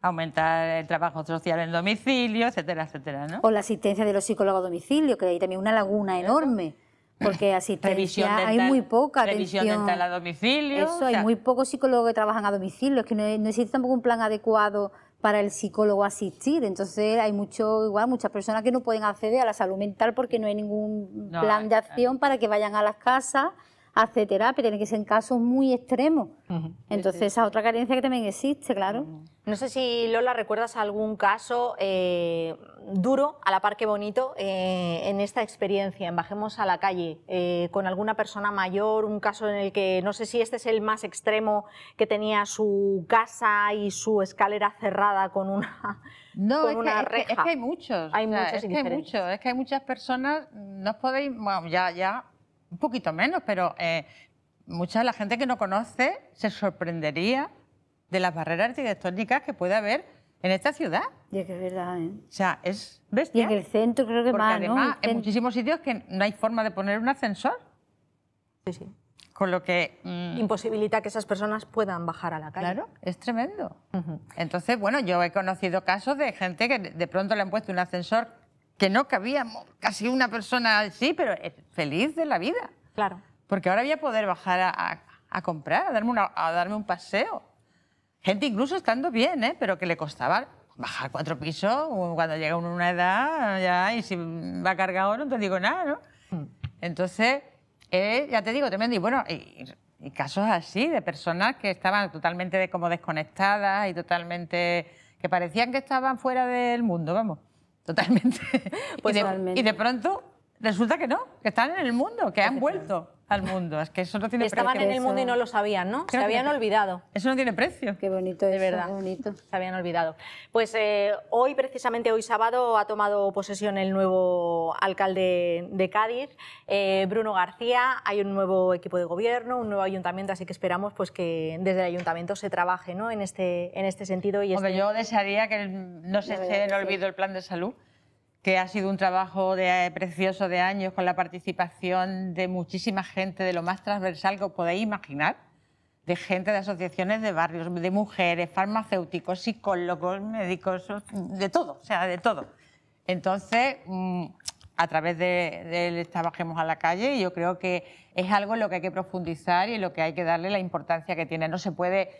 aumentar el trabajo social en domicilio, etcétera, etcétera, ¿no? O la asistencia de los psicólogos a domicilio, que hay también una laguna enorme. Porque asistencia hay muy poca atención. Revisión dental a domicilio. Eso, hay muy pocos psicólogos que trabajan a domicilio. Es que no existe tampoco un plan adecuado para el psicólogo asistir. Entonces hay muchas personas que no pueden acceder a la salud mental porque no hay ningún plan de acción para que vayan a las casas hacer terapia, tiene que ser en casos muy extremos. Entonces esa es otra carencia que también existe, claro. No sé si, Lola, recuerdas algún caso duro, a la par que bonito, en esta experiencia, en Bajemos a la calle, con alguna persona mayor, un caso en el que, no sé si este es el más extremo, que tenía su casa y su escalera cerrada con una, con una reja. Es que hay muchos. Hay muchos y diferentes. Es que hay muchas personas, no os podéis, bueno, ya un poquito menos, pero mucha de la gente que no conoce se sorprendería de las barreras arquitectónicas que puede haber en esta ciudad. Y es que es verdad, ¿eh? O sea, es Y bestia. en el centro creo que Porque más, además ¿no? en muchísimos sitios que no hay forma de poner un ascensor. Sí, sí. Con lo que... Imposibilita que esas personas puedan bajar a la calle. Claro, es tremendo. Entonces, bueno, yo he conocido casos de gente que de pronto le han puesto un ascensor que no cabía casi una persona así, pero es feliz de la vida. Claro. Porque ahora voy a poder bajar a comprar, a darme un paseo. Gente incluso estando bien, pero que le costaba bajar 4 pisos cuando llega uno a una edad ya, y si va cargado no te digo nada, ¿no? Entonces, ya te digo, tremendo. Y bueno, y casos así de personas que estaban totalmente como desconectadas y totalmente... que parecían que estaban fuera del mundo, vamos, totalmente. Pues y de pronto resulta que no, que están en el mundo, que han vuelto al mundo. Es que eso no tiene Estaban precio. en el mundo y no lo sabían, ¿no? Se habían olvidado. Eso no tiene precio. Qué bonito De eso, verdad, qué bonito. se habían olvidado. Pues hoy, precisamente hoy sábado, ha tomado posesión el nuevo alcalde de Cádiz, Bruno García. Hay un nuevo equipo de gobierno, un nuevo ayuntamiento, así que esperamos pues, que desde el ayuntamiento se trabaje, ¿no? en este sentido. Y Hombre, yo desearía que no se eche en olvido el plan de salud, que ha sido un trabajo precioso de años con la participación de muchísima gente, de lo más transversal que os podéis imaginar, de gente de asociaciones de barrios, de mujeres, farmacéuticos, psicólogos, médicos, de todo, o sea, de todo. Entonces, a través de esta Bajemos a la calle, yo creo que es algo en lo que hay que profundizar y en lo que hay que darle la importancia que tiene. No se puede...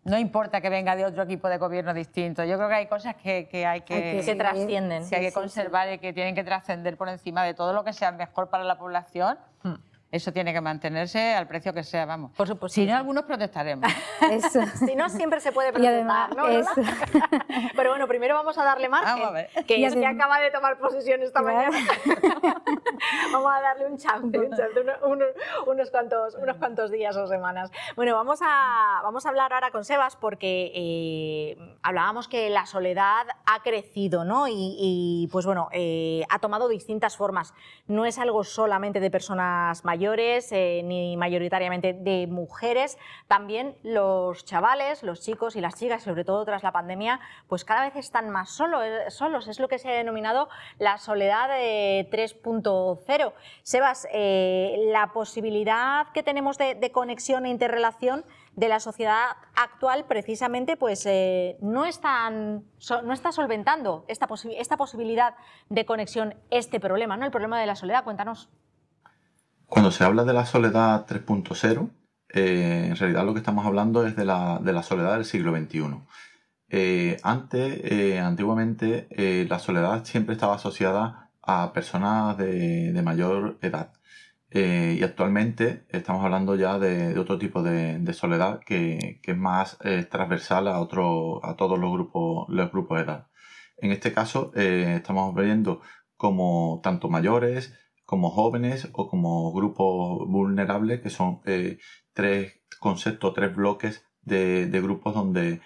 No importa que venga de otro equipo de gobierno distinto. Yo creo que hay cosas que hay que trascienden. Que hay que conservar y que tienen que trascender por encima de todo lo que sea mejor para la población. Eso tiene que mantenerse al precio que sea, vamos. Por supuesto. Si no, algunos protestaremos. Eso. Si no, siempre se puede Y protestar, además, ¿no, Lola? Pero bueno, primero vamos a darle margen, Vamos a ver. que es que acaba de tomar posesión esta mañana. Vamos a darle un chance, unos cuantos días o semanas. Bueno, vamos a hablar ahora con Sebas porque hablábamos que la soledad ha crecido, ¿no? Y pues bueno, ha tomado distintas formas. No es algo solamente de personas mayores, ni mayoritariamente de mujeres. También los chavales, los chicos y las chicas, sobre todo tras la pandemia, pues cada vez están más solos. Es lo que se ha denominado la soledad 3.0. Sebas, la posibilidad que tenemos de conexión e interrelación de la sociedad actual precisamente pues no está solventando esta posibilidad de conexión, este problema, ¿no? El problema de la soledad. Cuéntanos. Cuando se habla de la soledad 3.0, en realidad lo que estamos hablando es de la soledad del siglo XXI. Antiguamente, la soledad siempre estaba asociada a personas de mayor edad. Y actualmente estamos hablando ya de otro tipo de soledad que es más transversal a todos los grupos de edad. En este caso, estamos viendo como tanto mayores como jóvenes o como grupos vulnerables, que son 3 conceptos, 3 bloques de grupos donde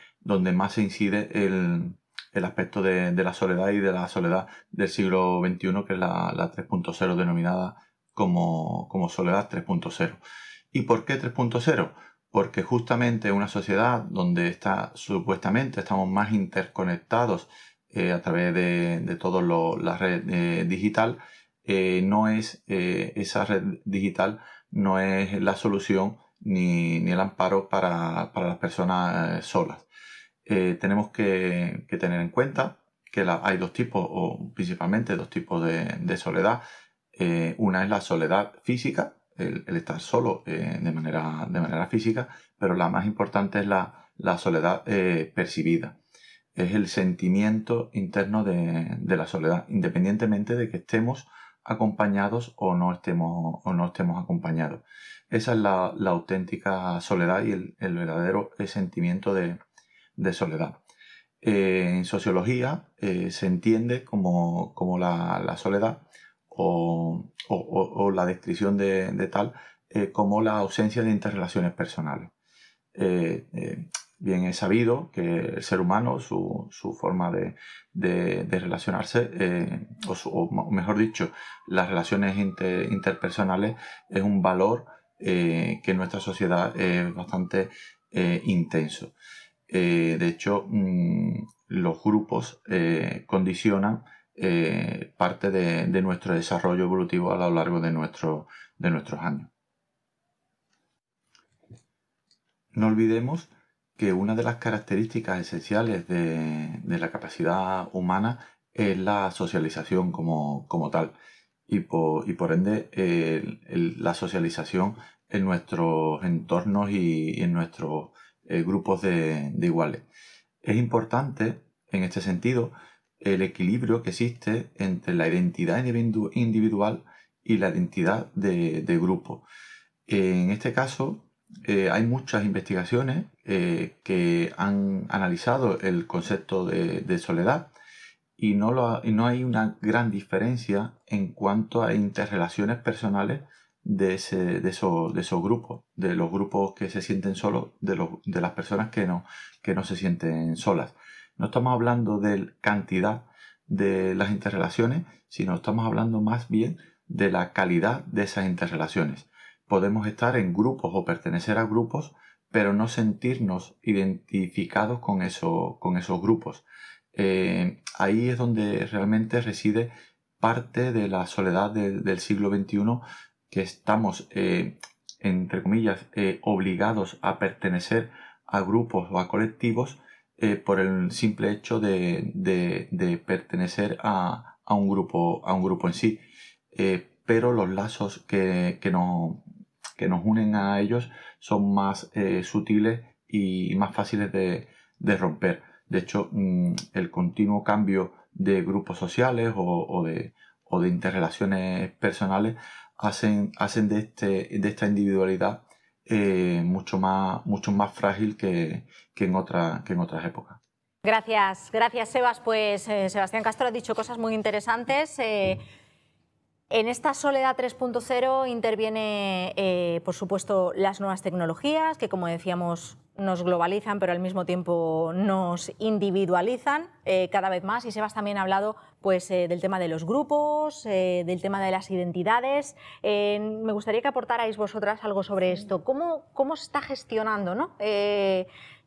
más se incide el aspecto de la soledad y de la soledad del siglo XXI, que es la 3.0 denominada como soledad 3.0. ¿Y por qué 3.0? Porque justamente una sociedad donde supuestamente estamos más interconectados a través de toda la red digital, esa red digital no es la solución ni el amparo para las personas solas. Tenemos que tener en cuenta que hay 2 tipos, o principalmente 2 tipos de soledad. Una es la soledad física, el estar solo de manera física, pero la más importante es la soledad percibida. Es el sentimiento interno de la soledad, independientemente de que estemos acompañados o no estemos acompañados. esa es la auténtica soledad y el verdadero sentimiento de soledad. En sociología se entiende como la soledad o la descripción de tal como la ausencia de interrelaciones personales. Bien es sabido que el ser humano, su forma de relacionarse, o mejor dicho, las relaciones interpersonales es un valor que en nuestra sociedad es bastante intenso. De hecho, los grupos condicionan parte de nuestro desarrollo evolutivo a lo largo de nuestros años. No olvidemos que una de las características esenciales de la capacidad humana es la socialización como tal y por ende la socialización en nuestros entornos y en nuestros grupos de iguales. Es importante en este sentido el equilibrio que existe entre la identidad individual y la identidad de grupo. En este caso, hay muchas investigaciones que han analizado el concepto de soledad y no hay una gran diferencia en cuanto a interrelaciones personales de esos grupos, de los grupos que se sienten solos, de las personas que no se sienten solas. No estamos hablando de cantidad de las interrelaciones, sino estamos hablando más bien de la calidad de esas interrelaciones. Podemos estar en grupos o pertenecer a grupos, pero no sentirnos identificados con esos grupos. Ahí es donde realmente reside parte de la soledad del siglo XXI, que estamos, entre comillas, obligados a pertenecer a grupos o a colectivos por el simple hecho de pertenecer a un grupo en sí. Pero los lazos que nos unen a ellos son más sutiles y más fáciles de romper. De hecho, el continuo cambio de grupos sociales o de interrelaciones personales hacen de esta individualidad mucho más frágil que en otras épocas. Gracias, Sebas. Pues Sebastián Castro ha dicho cosas muy interesantes. En esta soledad 3.0 interviene, por supuesto, las nuevas tecnologías, que como decíamos nos globalizan, pero al mismo tiempo nos individualizan cada vez más. Y Sebas también ha hablado pues, del tema de los grupos, del tema de las identidades. Me gustaría que aportarais vosotras algo sobre esto. ¿Cómo se está gestionando, ¿no?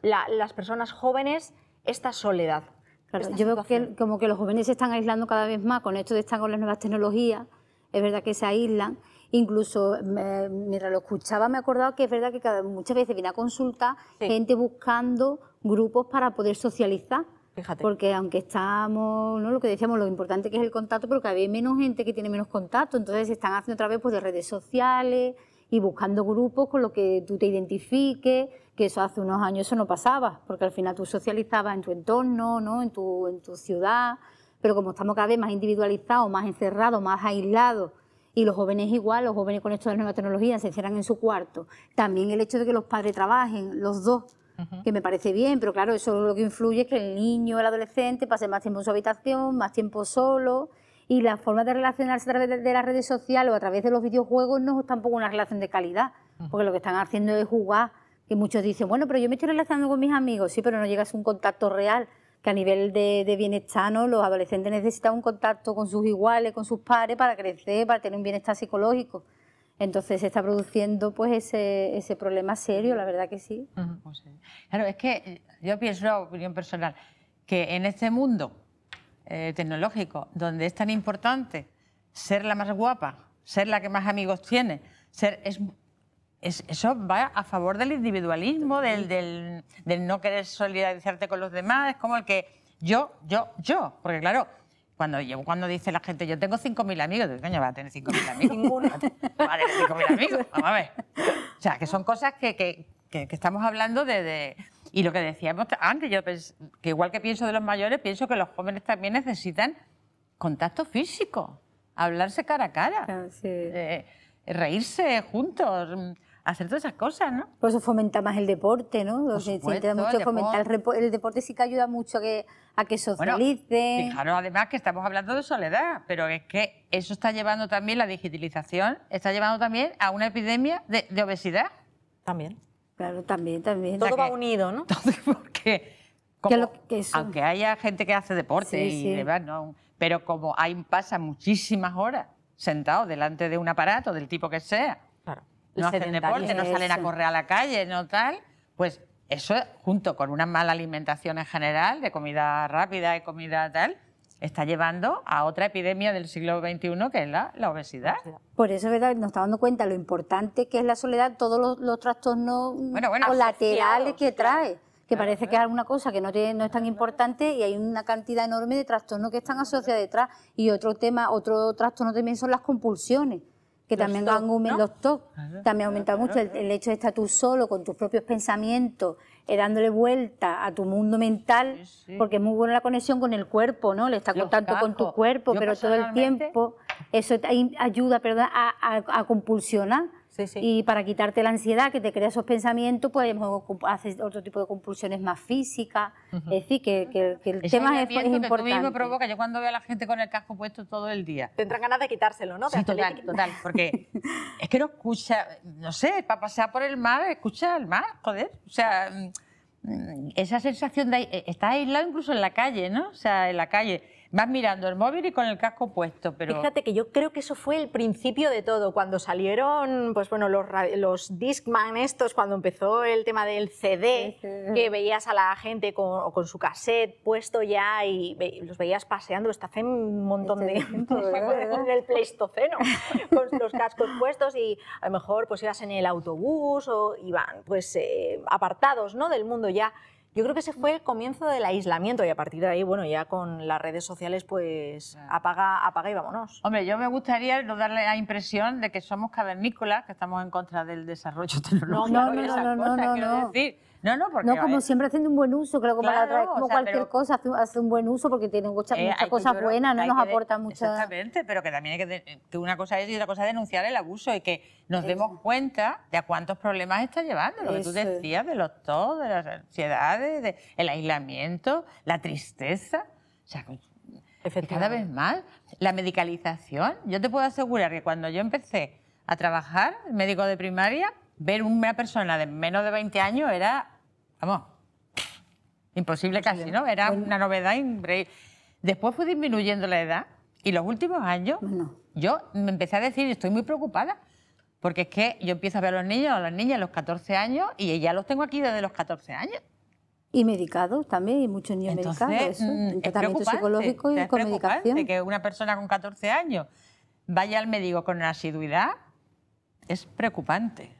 Las personas jóvenes esta soledad? Claro, yo veo que como que los jóvenes se están aislando cada vez más con esto de estar con las nuevas tecnologías. Es verdad que se aíslan, incluso mientras lo escuchaba me he acordado que es verdad que muchas veces viene a consultar gente buscando grupos para poder socializar. Fíjate. Porque aunque estamos, ¿no? Lo que decíamos, lo importante que es el contacto, pero cada vez hay menos gente que tiene menos contacto, entonces se están haciendo otra vez pues, de redes sociales y buscando grupos con los que tú te identifiques, que eso hace unos años eso no pasaba, porque al final tú socializabas en tu entorno, ¿no? en tu ciudad. Pero como estamos cada vez más individualizados, más encerrados, más aislados, y los jóvenes igual, los jóvenes con esto de las nuevas tecnologías se encierran en su cuarto. También el hecho de que los padres trabajen, los dos, que me parece bien, pero claro, eso lo que influye es que el niño, el adolescente, pase más tiempo en su habitación, más tiempo solo, y la forma de relacionarse a través de las redes sociales o a través de los videojuegos no es tampoco una relación de calidad, porque lo que están haciendo es jugar, que muchos dicen, bueno, pero yo me estoy relacionando con mis amigos, sí, pero no llegas a un contacto real, que a nivel de bienestar, ¿no? Los adolescentes necesitan un contacto con sus iguales, con sus pares, para crecer, para tener un bienestar psicológico. Entonces se está produciendo pues ese problema serio, la verdad que sí. Pues sí. Claro, es que yo pienso, una opinión personal, que en este mundo tecnológico, donde es tan importante ser la más guapa, ser la que más amigos tiene, eso va a favor del individualismo, del no querer solidarizarte con los demás. Es como el que yo. Porque claro, cuando dice la gente, yo tengo 5.000 amigos, ¿de coño va a tener 5.000 amigos? Ninguno. Va a tener 5.000 amigos, vamos a ver. O sea, que son cosas que estamos hablando y lo que decíamos antes, yo que igual que pienso de los mayores, pienso que los jóvenes también necesitan contacto físico, hablarse cara a cara, Claro, sí. reírse juntos, hacer todas esas cosas, ¿no? Por eso fomenta más el deporte, ¿no? Se intenta mucho fomentar el deporte, sí que ayuda mucho a que socialice. Bueno, fijaros además que estamos hablando de soledad, pero es que eso está llevando también, la digitalización, está llevando también a una epidemia de obesidad. También. Claro, también. Todo va unido, ¿no? Porque aunque haya gente que hace deporte y demás, ¿no? Pero como pasan muchísimas horas sentados delante de un aparato del tipo que sea, claro, no hacen deporte, no salen a correr a la calle, no tal, pues eso junto con una mala alimentación en general, de comida rápida y comida tal, está llevando a otra epidemia del siglo XXI que es la obesidad. Por eso, ¿verdad?, nos estamos dando cuenta lo importante que es la soledad, todos los trastornos colaterales que trae. Que parece que es alguna cosa que no es tan importante y hay una cantidad enorme de trastornos que están asociados detrás. Y otro trastorno también son las compulsiones, que también han aumentado, los TOC, también ha aumentado mucho el hecho de estar tú solo con tus propios pensamientos, dándole vuelta a tu mundo mental, porque es muy buena la conexión con el cuerpo, ¿no? Le está contacto con tu cuerpo, pero todo el tiempo eso ayuda a compulsionar. Y para quitarte la ansiedad que te crea esos pensamientos, pues haces otro tipo de compulsiones más físicas. Es decir, que el tema es importante. Que tú mismo provoca, yo cuando veo a la gente con el casco puesto todo el día. Tendrán ganas de quitárselo, ¿no? Sí, total, porque es que no escucha, no sé, para pasear por el mar, escucha el mar, joder. O sea, esa sensación de estás aislado incluso en la calle, ¿no? O sea, en la calle vas mirando el móvil y con el casco puesto, pero... Fíjate que yo creo que eso fue el principio de todo, cuando salieron, pues bueno, los Discman estos, cuando empezó el tema del CD, que veías a la gente con su cassette puesto ya y los veías paseando, hasta hace un montón de tiempo, en el Pleistoceno, con los cascos puestos y a lo mejor pues ibas en el autobús o iban pues apartados, ¿no?, del mundo ya. Yo creo que ese fue el comienzo del aislamiento y a partir de ahí, bueno, ya con las redes sociales, pues apaga y vámonos. Hombre, yo me gustaría no darle la impresión de que somos cavernícolas, que estamos en contra del desarrollo tecnológico. No. No, porque... No, como siempre haciendo un buen uso, creo que como cualquier cosa, hace un buen uso porque tiene muchas cosas buenas, no nos aporta muchas... Exactamente, pero que también hay que una cosa es y otra cosa es denunciar el abuso y que nos demos cuenta de a cuántos problemas está llevando, lo que tú decías, de los TOC, de las ansiedades, del aislamiento, la tristeza, o sea, cada vez más. La medicalización, yo te puedo asegurar que cuando yo empecé a trabajar, médico de primaria, ver una persona de menos de 20 años era, vamos, imposible casi, ¿no? Era una novedad increíble. Después fue disminuyendo la edad y los últimos años yo me empecé a decir, estoy muy preocupada, porque es que yo empiezo a ver a los niños, a las niñas a los 14 años y ya los tengo aquí desde los 14 años. Y medicados también, y muchos niños medicados, eso, en tratamiento psicológico y con medicación. Que una persona con 14 años vaya al médico con asiduidad es preocupante.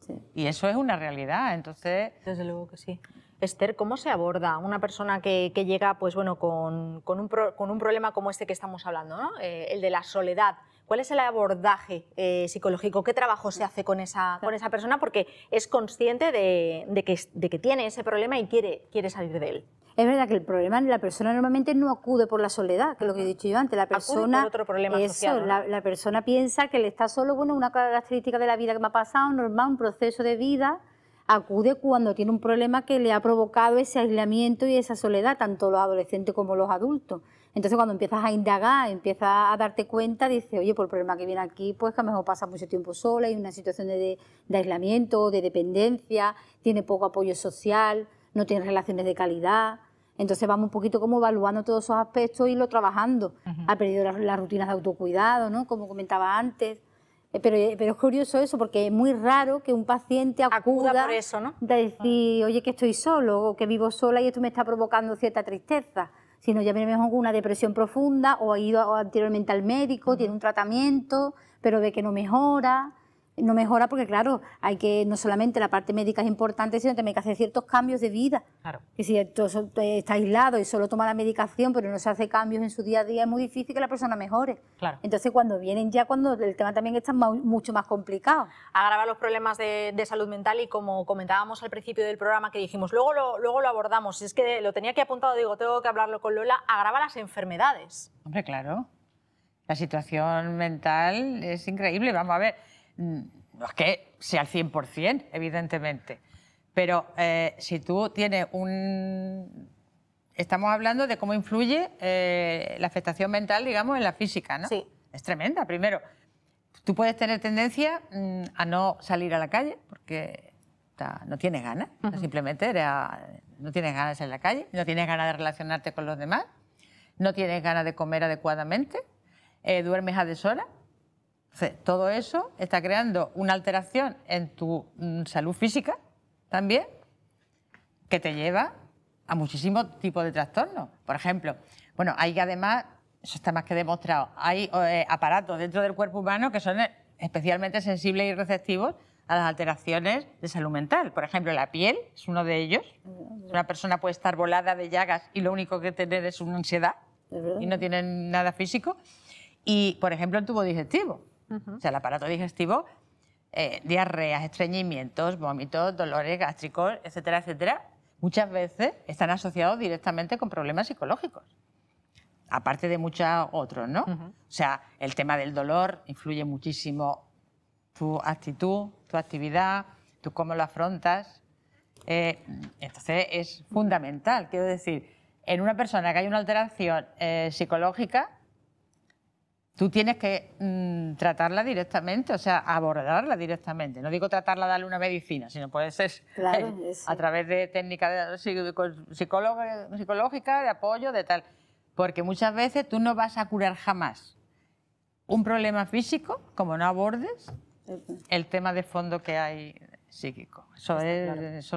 Sí. Y eso es una realidad, entonces... Desde luego que sí. Esther, ¿cómo se aborda una persona que llega pues, bueno, con un problema como este que estamos hablando, ¿no? El de la soledad? ¿Cuál es el abordaje psicológico? ¿Qué trabajo se hace con esa persona? Porque es consciente de que tiene ese problema y quiere salir de él. Es verdad que el problema, la persona normalmente no acude por la soledad, que es lo que he dicho yo antes. La persona, acude por otro problema asociado, ¿no? La persona piensa que él está solo, bueno, una característica de la vida que me ha pasado, normal, un proceso de vida, acude cuando tiene un problema que le ha provocado ese aislamiento y esa soledad, tanto los adolescentes como los adultos. Entonces, cuando empiezas a indagar, empiezas a darte cuenta, dices, oye, por el problema que viene aquí, pues que a lo mejor pasa mucho tiempo sola, hay una situación de aislamiento, de dependencia, tiene poco apoyo social, no tiene relaciones de calidad. Entonces vamos un poquito como evaluando todos esos aspectos y irlo trabajando. Ha perdido las rutinas de autocuidado, ¿no?, como comentaba antes. Pero es curioso eso, porque es muy raro que un paciente acuda por eso, ¿no? De decir, oye, que estoy solo, o que vivo sola y esto me está provocando cierta tristeza. Sino ya viene mejor con una depresión profunda, o ha ido anteriormente al médico, tiene un tratamiento, pero ve que no mejora. No mejora porque, claro, hay que, no solamente la parte médica es importante, sino también hay que hacer ciertos cambios de vida. Claro. Que si está aislado y solo toma la medicación, pero no se hace cambios en su día a día, es muy difícil que la persona mejore. Claro. Entonces, cuando vienen ya, cuando el tema también está mucho más complicado. Agrava los problemas de salud mental y, como comentábamos al principio del programa, que dijimos, luego lo abordamos, es que lo tenía aquí apuntado, digo, tengo que hablarlo con Lola, agrava las enfermedades. Hombre, claro. La situación mental es increíble, vamos a ver. no es que sea al 100%, evidentemente, pero si tú tienes un... Estamos hablando de cómo influye la afectación mental, digamos, en la física, ¿no? Sí. Es tremenda. Primero, tú puedes tener tendencia a no salir a la calle porque no tienes ganas, simplemente no tienes ganas de salir a la calle, no tienes ganas de relacionarte con los demás, no tienes ganas de comer adecuadamente, duermes a deshora. Entonces, todo eso está creando una alteración en tu salud física también que te lleva a muchísimos tipos de trastornos. Por ejemplo, bueno, hay además, eso está más que demostrado, hay aparatos dentro del cuerpo humano que son especialmente sensibles y receptivos a las alteraciones de salud mental. Por ejemplo, la piel es uno de ellos. Una persona puede estar volada de llagas y lo único que tener es una ansiedad y no tiene nada físico. Y, por ejemplo, el tubo digestivo. O sea, el aparato digestivo, diarreas, estreñimientos, vómitos, dolores gástricos, etcétera, etcétera, muchas veces están asociados directamente con problemas psicológicos, aparte de muchos otros, ¿no? O sea, el tema del dolor influye muchísimo tu actitud, tu actividad, tú cómo lo afrontas. Entonces, es fundamental, quiero decir, en una persona que hay una alteración psicológica, tú tienes que tratarla directamente, o sea, abordarla directamente. No digo tratarla, darle una medicina, sino puede ser a través de técnicas psicológicas, de apoyo, de tal. Porque muchas veces tú no vas a curar jamás un problema físico como no abordes el tema de fondo que hay psíquico. Eso es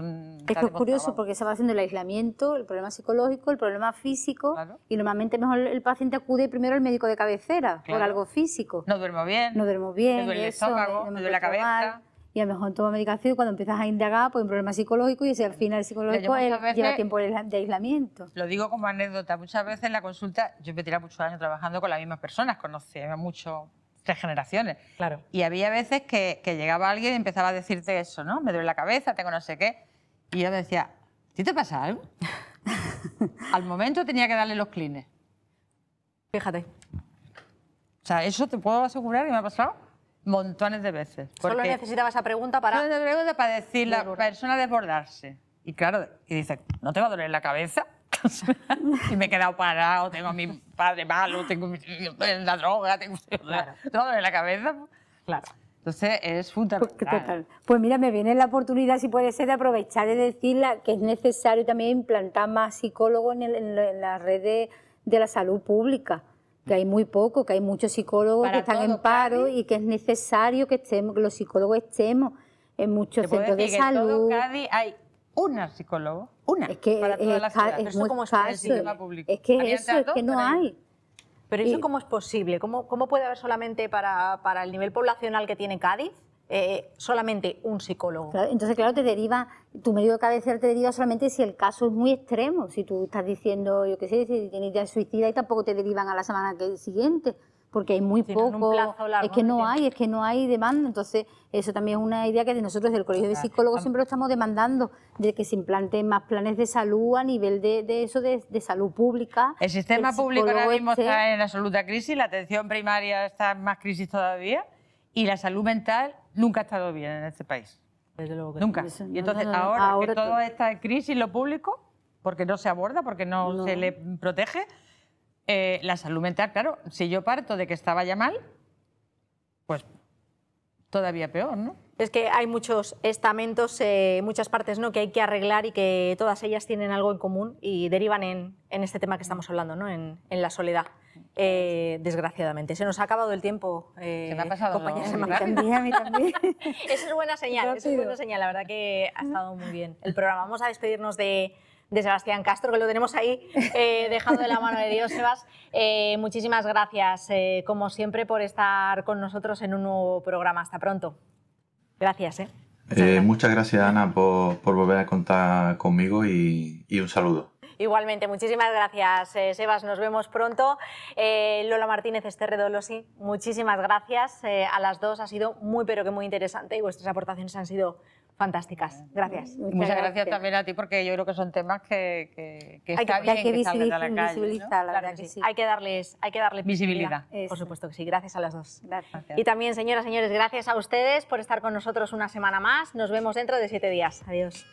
que es curioso porque se va haciendo el aislamiento, el problema psicológico, el problema físico, y normalmente mejor el paciente acude primero al médico de cabecera por algo físico. No duermo bien, me duele el estómago, me duele la cabeza. Y a lo mejor toma medicación y cuando empiezas a indagar, pues un problema psicológico y ese al final el psicológico lleva tiempo de aislamiento. Lo digo como anécdota, muchas veces en la consulta, yo me tiré muchos años trabajando con las mismas personas, conocí a mucho 3 generaciones. Claro. Y había veces que llegaba alguien y empezaba a decirte eso, ¿no? Me duele la cabeza, tengo no sé qué. Y yo me decía, ¿a ti te pasa algo? Al momento tenía que darle los clines. Fíjate. O sea, eso te puedo asegurar que me ha pasado montones de veces. Solo necesitaba esa pregunta para... Solo necesitaba pregunta para decir la persona desbordarse. Y claro, y dice, ¿no te va a doler la cabeza? Y me he quedado parado, tengo a mi padre malo, tengo la droga, tengo... Claro. ¿Te va a doler la cabeza? Claro. Entonces es fundamental. Pues mira, me viene la oportunidad, si puede ser, de aprovechar y decir que es necesario también implantar más psicólogos en la red de la salud pública, que hay muy poco, que hay muchos psicólogos que están en paro y que es necesario que los psicólogos estemos en muchos centros de salud. En todo Cádiz hay una psicóloga, una, para toda la ciudad. Es muy escaso, es que eso, es que no hay. Pero ¿eso cómo es posible? ¿Cómo puede haber solamente para el nivel poblacional que tiene Cádiz solamente un psicólogo? Claro, entonces, claro, te deriva, tu médico de cabecera te deriva solamente si el caso es muy extremo. Si tú estás diciendo, yo qué sé, si tienes idea de suicida y tampoco te derivan a la semana siguiente, porque hay muy poco, es que no hay demanda. Entonces, eso también es una idea que nosotros del Colegio de Psicólogos siempre lo estamos demandando, de que se implanten más planes de salud a nivel de salud pública. El sistema público ahora mismo está en absoluta crisis, la atención primaria está en más crisis todavía y la salud mental nunca ha estado bien en este país. Desde luego que nunca. Y entonces ahora que todo está en crisis lo público, porque no se aborda, porque no se le protege, la salud mental, claro, si yo parto de que estaba ya mal, pues todavía peor, ¿no? Es que hay muchos estamentos, muchas partes, ¿no?, que hay que arreglar y que todas ellas tienen algo en común y derivan en este tema que estamos hablando, ¿no?, en la soledad, desgraciadamente. Se nos ha acabado el tiempo, se me ha pasado, compañeras. ¿no? A mí también. Eso es buena señal, eso es buena señal, la verdad que ha estado muy bien el programa. Vamos a despedirnos de Sebastián Castro, que lo tenemos ahí dejado de la mano de Dios. Sebas, muchísimas gracias, como siempre, por estar con nosotros en un nuevo programa. Hasta pronto. Gracias. Muchas gracias, Ana, por volver a contar conmigo y un saludo. Igualmente, muchísimas gracias, Sebas. Nos vemos pronto. Lola Martínez, Esther Redolosi, muchísimas gracias a las dos. Ha sido muy, pero que muy interesante y vuestras aportaciones han sido fantásticas. Gracias. Muchas gracias también a ti, porque yo creo que son temas que está bien que salgan a la calle, visibilizar, ¿no? la verdad que sí. Hay que darle visibilidad. Por supuesto que sí. Gracias a los dos. Gracias. Y también, señoras y señores, gracias a ustedes por estar con nosotros una semana más. Nos vemos dentro de 7 días. Adiós.